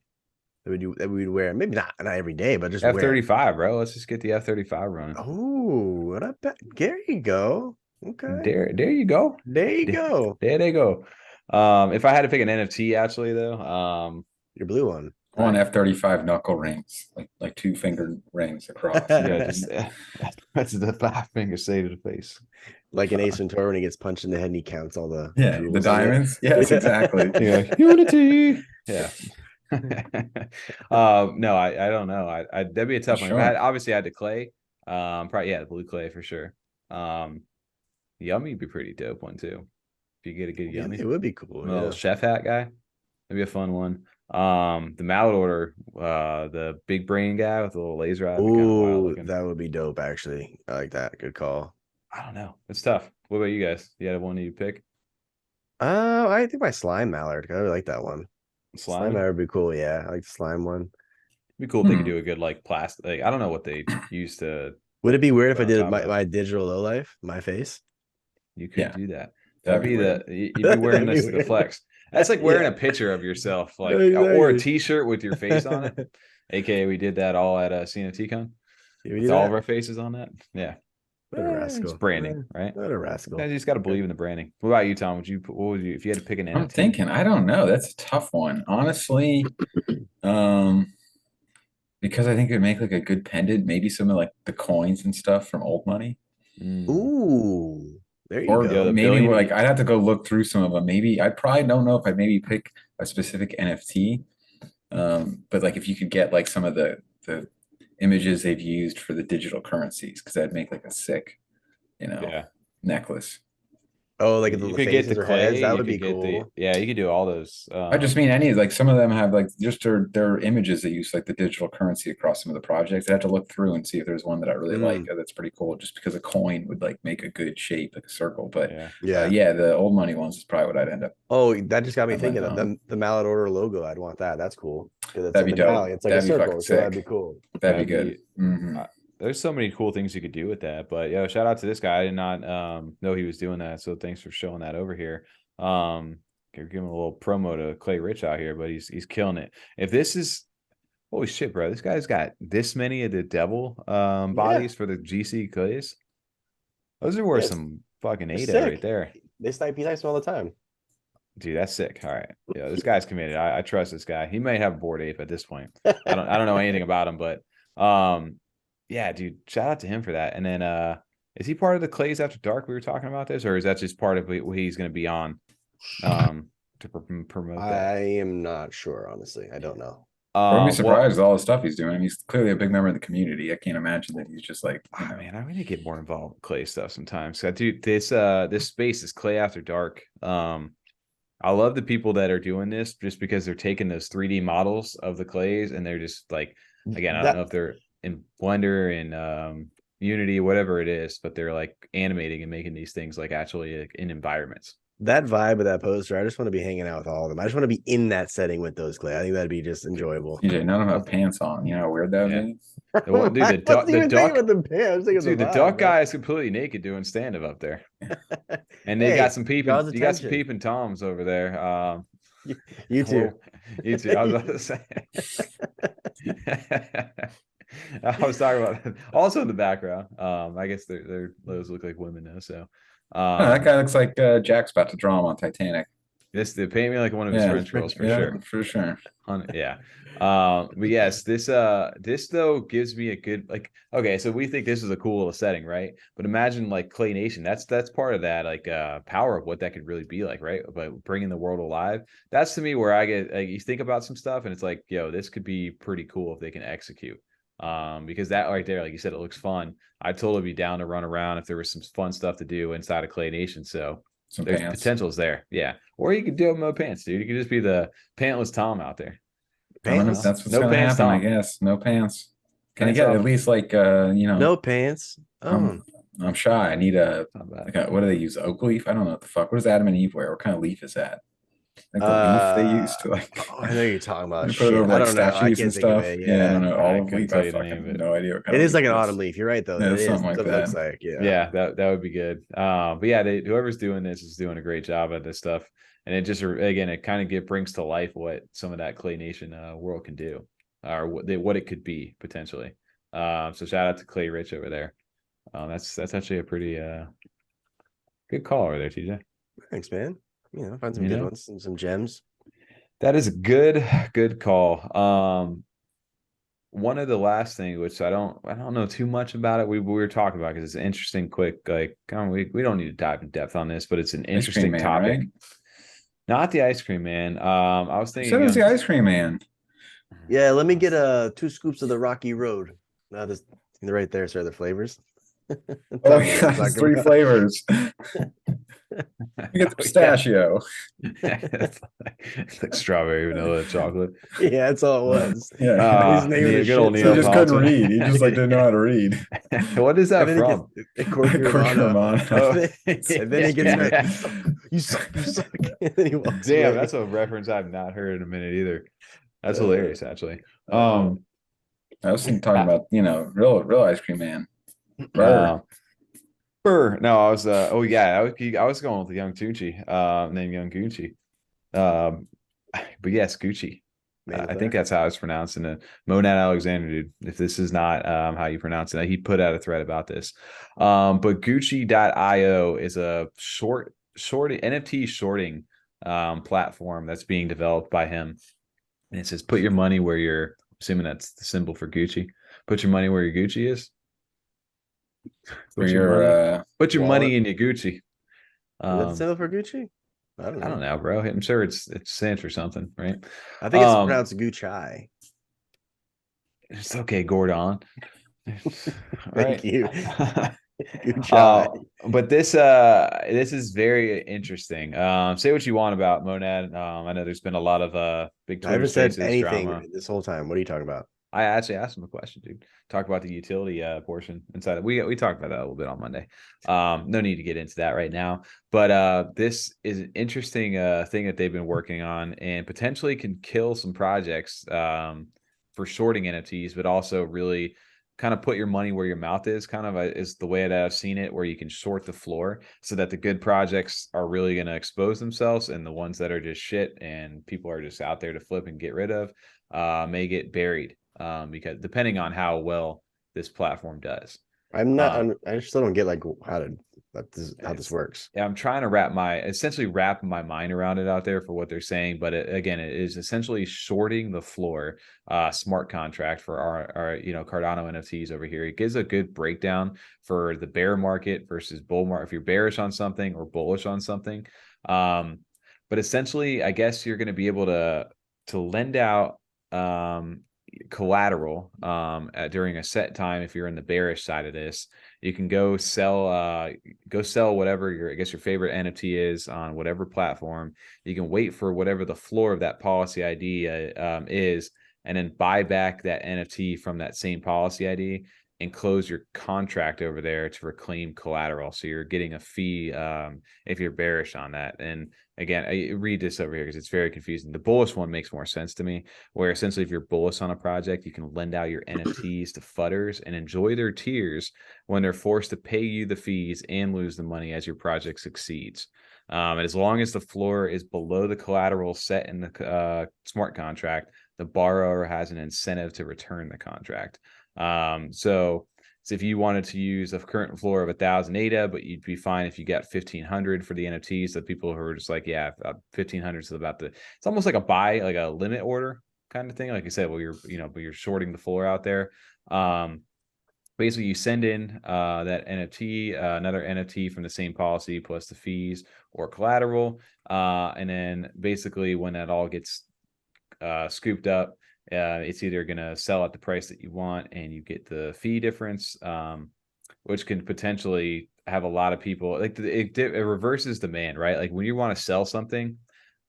That we'd wear. Maybe not every day, but just F-35, bro. Let's just get the F-35 running. Oh, what I bet. There you go. Okay. There you go. There you go. There they go. If I had to pick an NFT, actually, though, your blue one. I want F-35 knuckle rings, like 2-fingered rings across. Yeah, that's the 5-finger say to the face. Like an Ace Ventura when he gets punched in the head and he counts all the the diamonds. Yes, exactly. Unity. Yeah. No, I don't know. That'd be a tough one. Obviously I had the clay. Probably the blue clay for sure. Yummy would be pretty dope one too. If you get a good yummy, it would be cool. Little chef hat guy. That'd be a fun one. The Mallard order, the big brain guy with a little laser eye. Oh, that would be dope. Actually, I like that. Good call. I don't know. It's tough. What about you guys? You had one that you pick? I think my slime Mallard. I really like that one. Slime Mallard would be cool. Yeah, I like the slime one. It'd be cool if they could do a good like plastic. Like, I don't know what they use to. Would it be weird if I did my digital low life, my face? You could do that. That'd be you'd be wearing this the flex. That's like wearing a picture of yourself, like or a T-shirt with your face on it. AKA, we did that all at CNFT Con. With all of our faces on that. Yeah. What a rascal. It's branding, right? What a rascal. You just got to believe in the branding. What about you, Tom? What would you if you had to pick an NFT? I'm thinking, I don't know. That's a tough one. Honestly, because I think it would make like a good pendant, maybe some of like the coins and stuff from old money. Ooh. There you go. Maybe like I'd have to go look through some of them. Maybe I probably don't know if I'd maybe pick a specific NFT. But like if you could get like some of the images they've used for the digital currencies, because that'd make like a sick, necklace. Oh, like you could get the clay. That would be cool. You could do all those. I just mean like some of them have like just their images they use like the digital currency across some of the projects. I have to look through and see if there's one that I really like. That's pretty cool. Just because a coin would like make a good shape, like a circle. But the old money ones is probably what I'd end up. Oh, that just got me thinking of the Mallard Order logo. I'd want that. That's cool. That'd be dope. It's like a circle, so that'd be cool. That'd be good. There's so many cool things you could do with that, but shout out to this guy. I did not know he was doing that, so thanks for showing that over here. Give him a little promo to ClayRich out here, but he's killing it. If this is holy shit, bro, this guy's got this many of the devil bodies for the GC clays. Those are worth some fucking ADA right there. They snipe nice all the time. Dude, that's sick. All right, this guy's committed. I trust this guy. He may have a Bored Ape at this point. I don't know anything about him, but yeah, dude, shout out to him for that. And then is he part of the Clays After Dark we were talking about this, or is that just part of what he's going to be on to promote that? I am not sure, honestly. I don't know. I'd be surprised with all the stuff he's doing. He's clearly a big member of the community. I can't imagine that he's just like, man, I really get more involved with clay stuff sometimes. Dude, this space is Clay After Dark. I love the people that are doing this just because they're taking those 3D models of the clays and they're just like, again, I don't know if they're in Blender and Unity, whatever it is, but they're like animating and making these things like actually like, in environments. That vibe of that poster, I just want to be hanging out with all of them. I just want to be in that setting with those clay. I think that'd be just enjoyable. TJ, none of them have pants on. You know how weird that is? Dude, the duck guy is completely naked doing stand-up up there. And they got some peeping. You got some peeping toms over there. You too. You too. I was about to say. I was talking about that. Also in the background. I guess those look like women now. So that guy looks like Jack's about to draw him on Titanic. They paint me like one of his French girls for sure. For sure. Yeah. But yes, this though gives me a good, like, okay, so we think this is a cool little setting, right? But imagine like Clay Nation, that's part of that, like power of what that could really be like, right? But bringing the world alive, that's to me where I get, like, you think about some stuff and it's like, yo, this could be pretty cool if they can execute. Because that right there, like you said, it looks fun. I'd totally be down to run around if there was some fun stuff to do inside of Clay Nation. So there's potentials there. Yeah. Or you could do it no pants, dude. You could just be the pantless Tom out there. Pants? That's what's gonna happen, Tom. I guess. No pants. Can you get at least like no pants? Oh, I'm shy. I need what do they use? Oak leaf? I don't know what the fuck. What does Adam and Eve wear? What kind of leaf is that? Like the leaf they used to like. I know you're talking about. Put it over like statues and stuff. Yeah, I don't know. Olive leaf. I fucking no idea what kind it is like an autumn leaf. You're right though. Yeah, something like that. Looks like, yeah, that would be good. But yeah, whoever's doing this is doing a great job at this stuff. And it just, again, it kind of brings to life what some of that Clay Nation world can do, or what it could be potentially. So shout out to ClayRich over there. That's actually a pretty good call over there, TJ. Thanks, man. Find some good ones and some gems. That is a good call. One of the last things, which I don't know too much about it, we were talking about because it's an interesting, quick, like, we don't need to dive in depth on this, but it's an interesting topic. Right? Not the ice cream man. I was thinking. So is the ice cream man. Yeah, let me get 2 scoops of the Rocky Road. Now this right there, sir. The flavors. Oh yeah, 3 flavors. You get the pistachio. It's like strawberry, vanilla, chocolate. Yeah, that's all it was. Yeah, his name was he just couldn't read. He just didn't know how to read. What is that from? And then he gets right. You suck. And then he walks away. That's a reference I've not heard in a minute either. That's hilarious, actually. I was talking about real ice cream man. No, I was I was going with the Young Tunchi, named Young Gucci. But yes, Gucci. I think that's how it's pronounced. And Monad Alexander, dude, if this is not how you pronounce it, he put out a thread about this. But Gucci.io is a shorting NFT shorting platform that's being developed by him. And it says, put your money where your, assuming that's the symbol for Gucci. Put your money where your Gucci is. Put your money in your Gucci. Is that the symbol for Gucci? I don't know, bro. I'm sure it's Cinch or something, right? I think it's pronounced Gucci. It's okay, Gordon. Thank you. But this is very interesting. Say what you want about Monad. I know there's been a lot of big Twitter I haven't said anything drama this whole time. What are you talking about? I actually asked him a question, dude. Talk about the utility portion inside. We talked about that a little bit on Monday. No need to get into that right now. But this is an interesting thing that they've been working on and potentially can kill some projects for shorting NFTs, but also really kind of put your money where your mouth is, kind of is the way that I've seen it, where you can short the floor so that the good projects are really going to expose themselves, and the ones that are just shit and people are just out there to flip and get rid of may get buried. Because depending on how well this platform does. I still don't get how this works. Yeah, I'm trying to essentially wrap my mind around it out there for what they're saying. But it is essentially shorting the floor smart contract for our Cardano NFTs over here. It gives a good breakdown for the bear market versus bull market. If you're bearish on something or bullish on something. But essentially, I guess you're going to be able to lend out collateral during a set time. If you're in the bearish side of this, you can go sell whatever your favorite NFT is on whatever platform. You can wait for whatever the floor of that policy ID is, and then buy back that NFT from that same policy ID and close your contract over there to reclaim collateral. So you're getting a fee if you're bearish on that. And again, I read this over here because it's very confusing. The bullish one makes more sense to me, where essentially if you're bullish on a project, you can lend out your NFTs to fudders and enjoy their tears when they're forced to pay you the fees and lose the money as your project succeeds. And as long as the floor is below the collateral set in the smart contract, the borrower has an incentive to return the contract. So So if you wanted to use a current floor of 1,000 ADA, but you'd be fine if you got 1,500 for the NFTs. So people who are just like, yeah, 1,500 is about the. It's almost like a buy, like a limit order kind of thing. Like I said, well, but you're shorting the floor out there. Basically, you send in that NFT, another NFT from the same policy plus the fees or collateral, and then basically when that all gets scooped up, it's either going to sell at the price that you want and you get the fee difference, which can potentially have a lot of people like it reverses demand, right? Like when you want to sell something,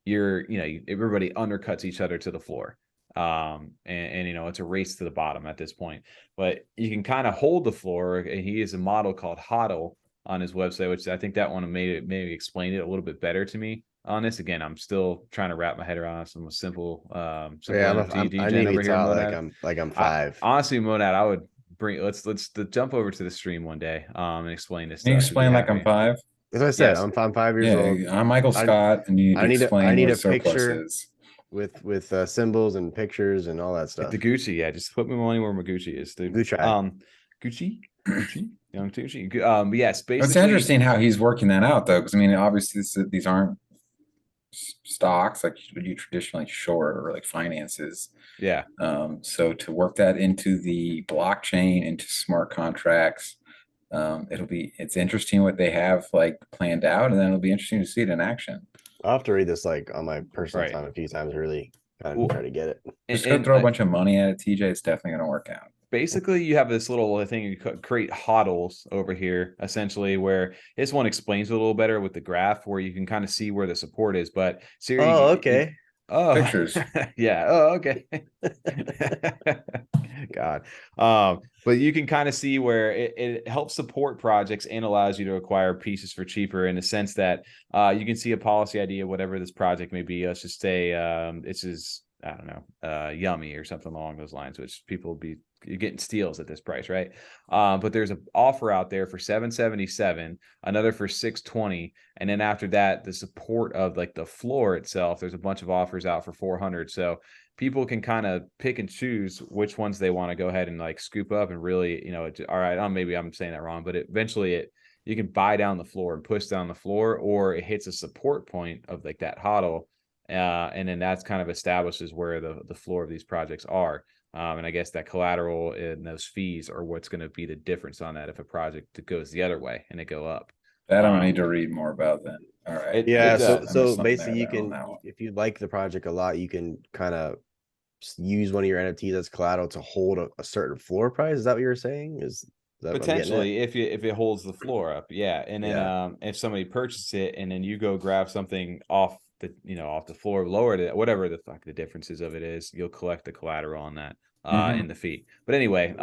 everybody undercuts each other to the floor. And it's a race to the bottom at this point, but you can kind of hold the floor. And he is a model called HODL on his website, which I think that one maybe explained it a little bit better to me on this. Again, I'm still trying to wrap my head around some simple NFT I need to be taught like I'm 5. Honestly, Monad, I would bring let's jump over to the stream one day and explain this. Can you explain like I'm 5? As I said, yes. I'm 5 years old. I'm Michael Scott, and you need to explain what a surplus is. With symbols and pictures and all that stuff. The Gucci, yeah, just put me money where my Gucci is. The Gucci, young Gucci. Yes, basically. It's interesting how he's working that out, though, because I mean, obviously these aren't stocks like you traditionally short or like finances. Yeah. So to work that into the blockchain, into smart contracts, it's interesting what they have like planned out, and then it'll be interesting to see it in action. I'll have to read this like on my personal time a few times to really kind of try to get it. Just go throw a bunch of money at it, TJ. It's definitely going to work out. Basically, you have this little thing you create HODLs over here, essentially, where this one explains it a little better with the graph, where you can kind of see where the support is. But seriously, okay. Pictures. Yeah. Oh, okay. God. But you can kind of see where it helps support projects and allows you to acquire pieces for cheaper in the sense that you can see a policy idea, whatever this project may be. Let's just say it's just, I don't know, Yummy or something along those lines, which people will be, you're getting steals at this price, right? But there's an offer out there for $777, another for $620, and then after that, the support of like the floor itself, there's a bunch of offers out for $400. So people can kind of pick and choose which ones they want to go ahead and like scoop up and really, all right, maybe I'm saying that wrong, but eventually you can buy down the floor and push down the floor, or it hits a support point of like that HODL, and then that's kind of establishes where the floor of these projects are. And I guess that collateral and those fees are what's going to be the difference on that if a project goes the other way and they go up. That I need to read more about then. All right. So basically you can, if you like the project a lot, you can kind of use one of your NFTs as collateral to hold a certain floor price. Is that what you're saying? Is that potentially if it holds the floor up? Yeah. And then if somebody purchases it and then you go grab something off the floor, lower to whatever the fuck the differences of it is, you'll collect the collateral on that in the fee. But anyway,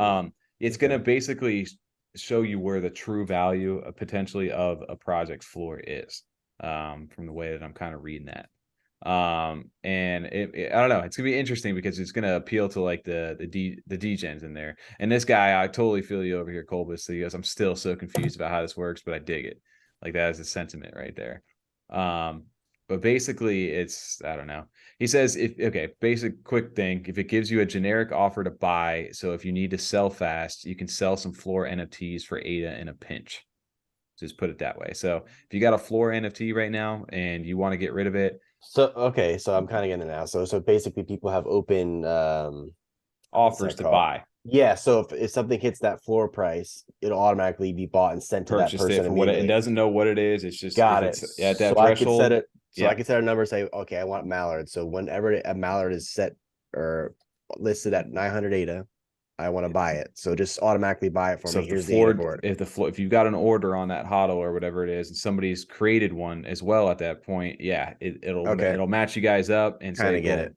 it's going to basically show you where the true value potentially of a project's floor is, from the way that I'm kind of reading that. And I don't know, it's gonna be interesting because it's gonna appeal to like the degens in there. And this guy, I totally feel you over here, Colbus. So he goes, I'm still so confused about how this works, but I dig it. Like that is a sentiment right there. But basically it's, I don't know. He says, basic quick thing. If it gives you a generic offer to buy, so if you need to sell fast, you can sell some floor NFTs for ADA in a pinch. Just put it that way. So if you got a floor NFT right now and you want to get rid of it. So I'm kind of getting it now. So basically people have open offers to buy. Yeah, so if something hits that floor price, it'll automatically be bought and sent to that person. It for what it doesn't know what it is. It's just got it. At that threshold. I can set a number and say, okay, I want Mallard. So whenever a Mallard is set or listed at 900 ADA, I want to buy it. So just automatically buy it for me. Here's the ADA for it. If you've got an order on that HODL or whatever it is, and somebody's created one as well at that point, it'll match you guys up and kind of get it.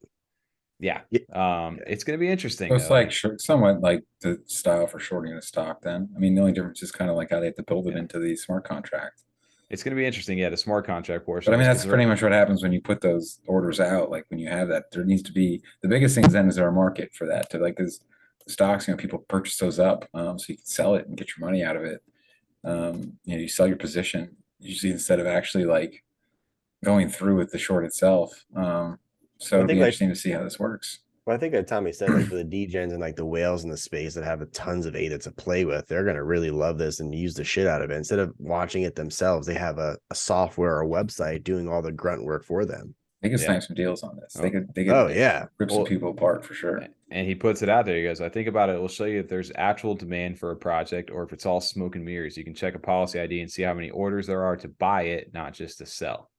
Yeah. It's going to be interesting. So it's like somewhat like the style for shorting a stock then. I mean, the only difference is kind of like how they have to build it into the smart contract. It's going to be interesting. Yeah, the smart contract portion. But I mean, that's pretty much what happens when you put those orders out. Like when you have that, there needs to be, the biggest thing then is there a market for that to like, because stocks, people purchase those up so you can sell it and get your money out of it. You sell your position usually instead of actually like going through with the short itself. So it'll be interesting to see how this works. Well, I think at Tommy said, like, for the degens and like the whales in the space that have tons of ADA to play with, they're gonna really love this and use the shit out of it. Instead of watching it themselves, they have a software or a website doing all the grunt work for them. They could Yeah. snipe some deals on this. They could Oh yeah. rip some Well, people apart for sure. And he puts it out there. He goes, I think about it. It'll show you if there's actual demand for a project or if it's all smoke and mirrors. You can check a policy ID and see how many orders there are to buy it, not just to sell.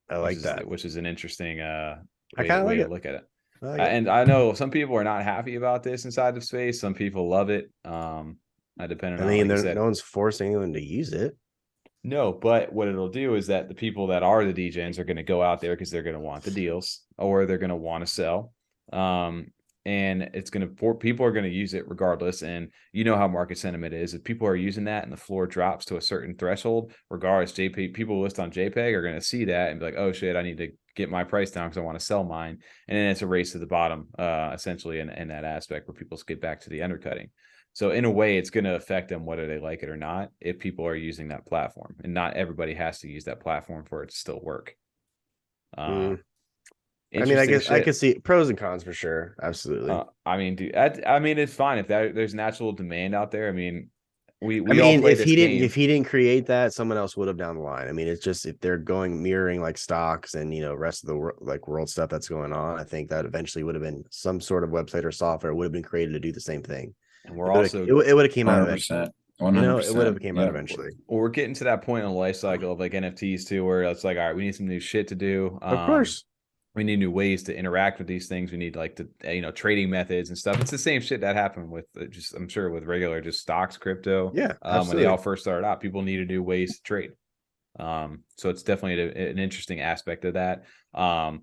I like that. Which is an interesting I kind of way like to look at it. and I know some people are not happy about this inside of space. Some people love it. Depending I on, mean, like you said, no one's forcing anyone to use it. no, but what it'll do is that the people that are the DJs are going to go out there because they're going to want the deals or they're going to want to sell. And it's going to, people are going to use it regardless. And you know how market sentiment is. If people are using that and the floor drops to a certain threshold, regardless, people list on JPEG are going to see that and be like, oh shit, I need to get my price down because I want to sell mine. And then it's a race to the bottom, essentially in that aspect where people skip back to the undercutting. So in a way, it's going to affect them whether they like it or not if people are using that platform. And not everybody has to use that platform for it to still work. I mean, I guess I could see pros and cons for sure. Absolutely. I mean, dude, I mean, it's fine if there's natural demand out there. I mean, we I mean, all play if this he game. if he didn't create that, someone else would have down the line. I mean, it's just if they're going mirroring like stocks and rest of the world stuff that's going on, I think that eventually would have been some sort of website or software would have been created to do the same thing. And we're also it would have came out eventually. 100%. It would have came out eventually. Well, we're getting to that point in the life cycle of like NFTs too, where it's like, all right, we need some new shit to do. Of course. We need new ways to interact with these things. We need like trading methods and stuff. It's the same shit that happened with I'm sure with regular just stocks, crypto. Yeah. When they all first started out, people needed new ways to trade. So it's definitely an interesting aspect of that. I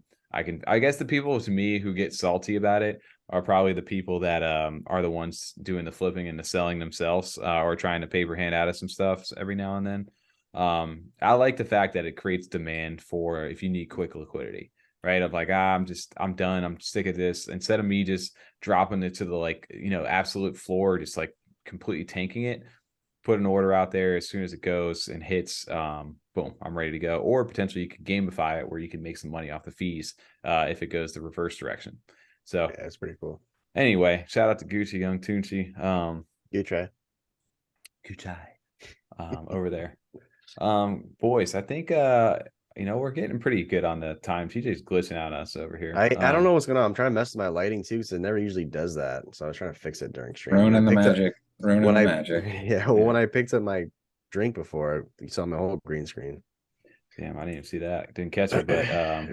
guess the people to me who get salty about it are probably the people that are the ones doing the flipping and the selling themselves or trying to paper hand out of some stuff every now and then. I like the fact that it creates demand for if you need quick liquidity. Right. Of like, I'm done. I'm sick of this. Instead of me just dropping it to the absolute floor, just like completely tanking it, put an order out there as soon as it goes and hits, boom, I'm ready to go. Or potentially you could gamify it where you can make some money off the fees if it goes the reverse direction. So yeah, that's pretty cool. Anyway, shout out to Gucci Young Tunchi. Gucci over there. Boys, I think we're getting pretty good on the time. TJ's glitching on us over here. I don't know what's going on. I'm trying to mess with my lighting too because it never usually does that. So I was trying to fix it during stream. Ruining the magic. Yeah. Well, when I picked up my drink before, you saw my whole green screen. Damn, I didn't even see that. Didn't catch it. But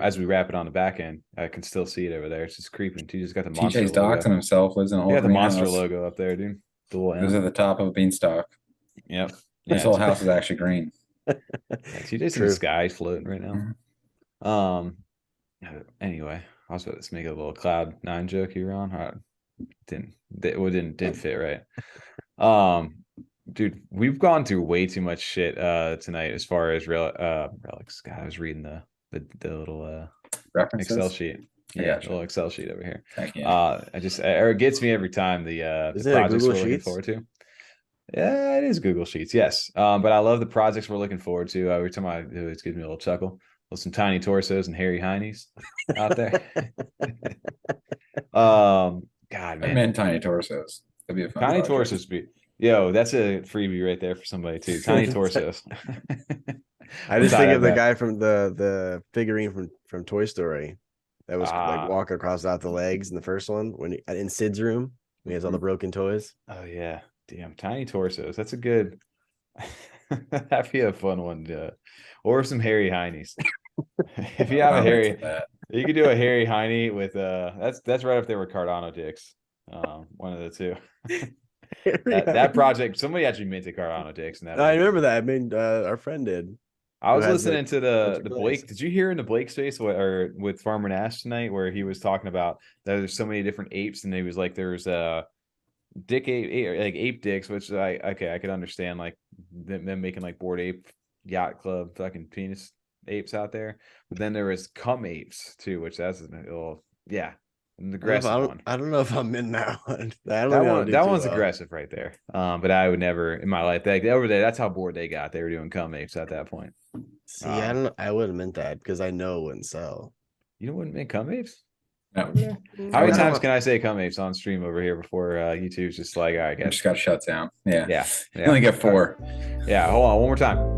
as we wrap it on the back end, I can still see it over there. It's just creeping. TJ's got the monster. TJ's doxing himself. Lives in a whole. Yeah, the monster logo up there, dude. The little Lives at the top of a beanstalk. Yep. This whole house is actually green. TJ's in the sky floating right now. Anyway, I was about to make a little Cloud9 joke here on. Didn't fit right. Dude, we've gone through way too much shit tonight as far as relics. God, I was reading the little references Excel sheet. Yeah, gotcha. The little Excel sheet over here. Yeah. It gets me every time the projects we're looking forward to. Yeah, it is Google Sheets, yes. But I love the projects we're looking forward to. Every time it gives me a little chuckle. With some tiny torsos and hairy heinies out there. God, man. I meant tiny torsos. That'd be a fun tiny project. Torsos. Yo, that's a freebie right there for somebody too. Tiny torsos. I just think of the guy from the figurine from Toy Story that was like walking across out the legs in the first one in Sid's room when he has all the broken toys. Oh yeah. Damn, tiny torsos. That's a good. That'd be a fun one, or some hairy heinies. If you have a hairy, you could do a hairy heiny with that's right up there with Cardano dicks. One of the two. that project, somebody actually minted Cardano dicks. And I remember that. I mean, our friend did. I was listening to the Blake. Did you hear in the Blake space or with Farmer Nash tonight where he was talking about that there's so many different apes and he was like there's dick ape like ape dicks, which I could understand like them making like Bored Ape Yacht Club fucking penis apes out there, but then there was cum apes too, which that's a little an aggressive one. I don't know if I'm in that one. That one's aggressive right there. But I would never in my life over there. That's how bored they got. They were doing cum apes at that point. See, I wouldn't have meant that because I know it wouldn't sell. You wouldn't make cum apes? No. Yeah. How many I times know. can I say come apes on stream over here before YouTube's just like, all right, I guys. just got shut down. Yeah. Yeah. You only get 4. Yeah. Hold on. One more time.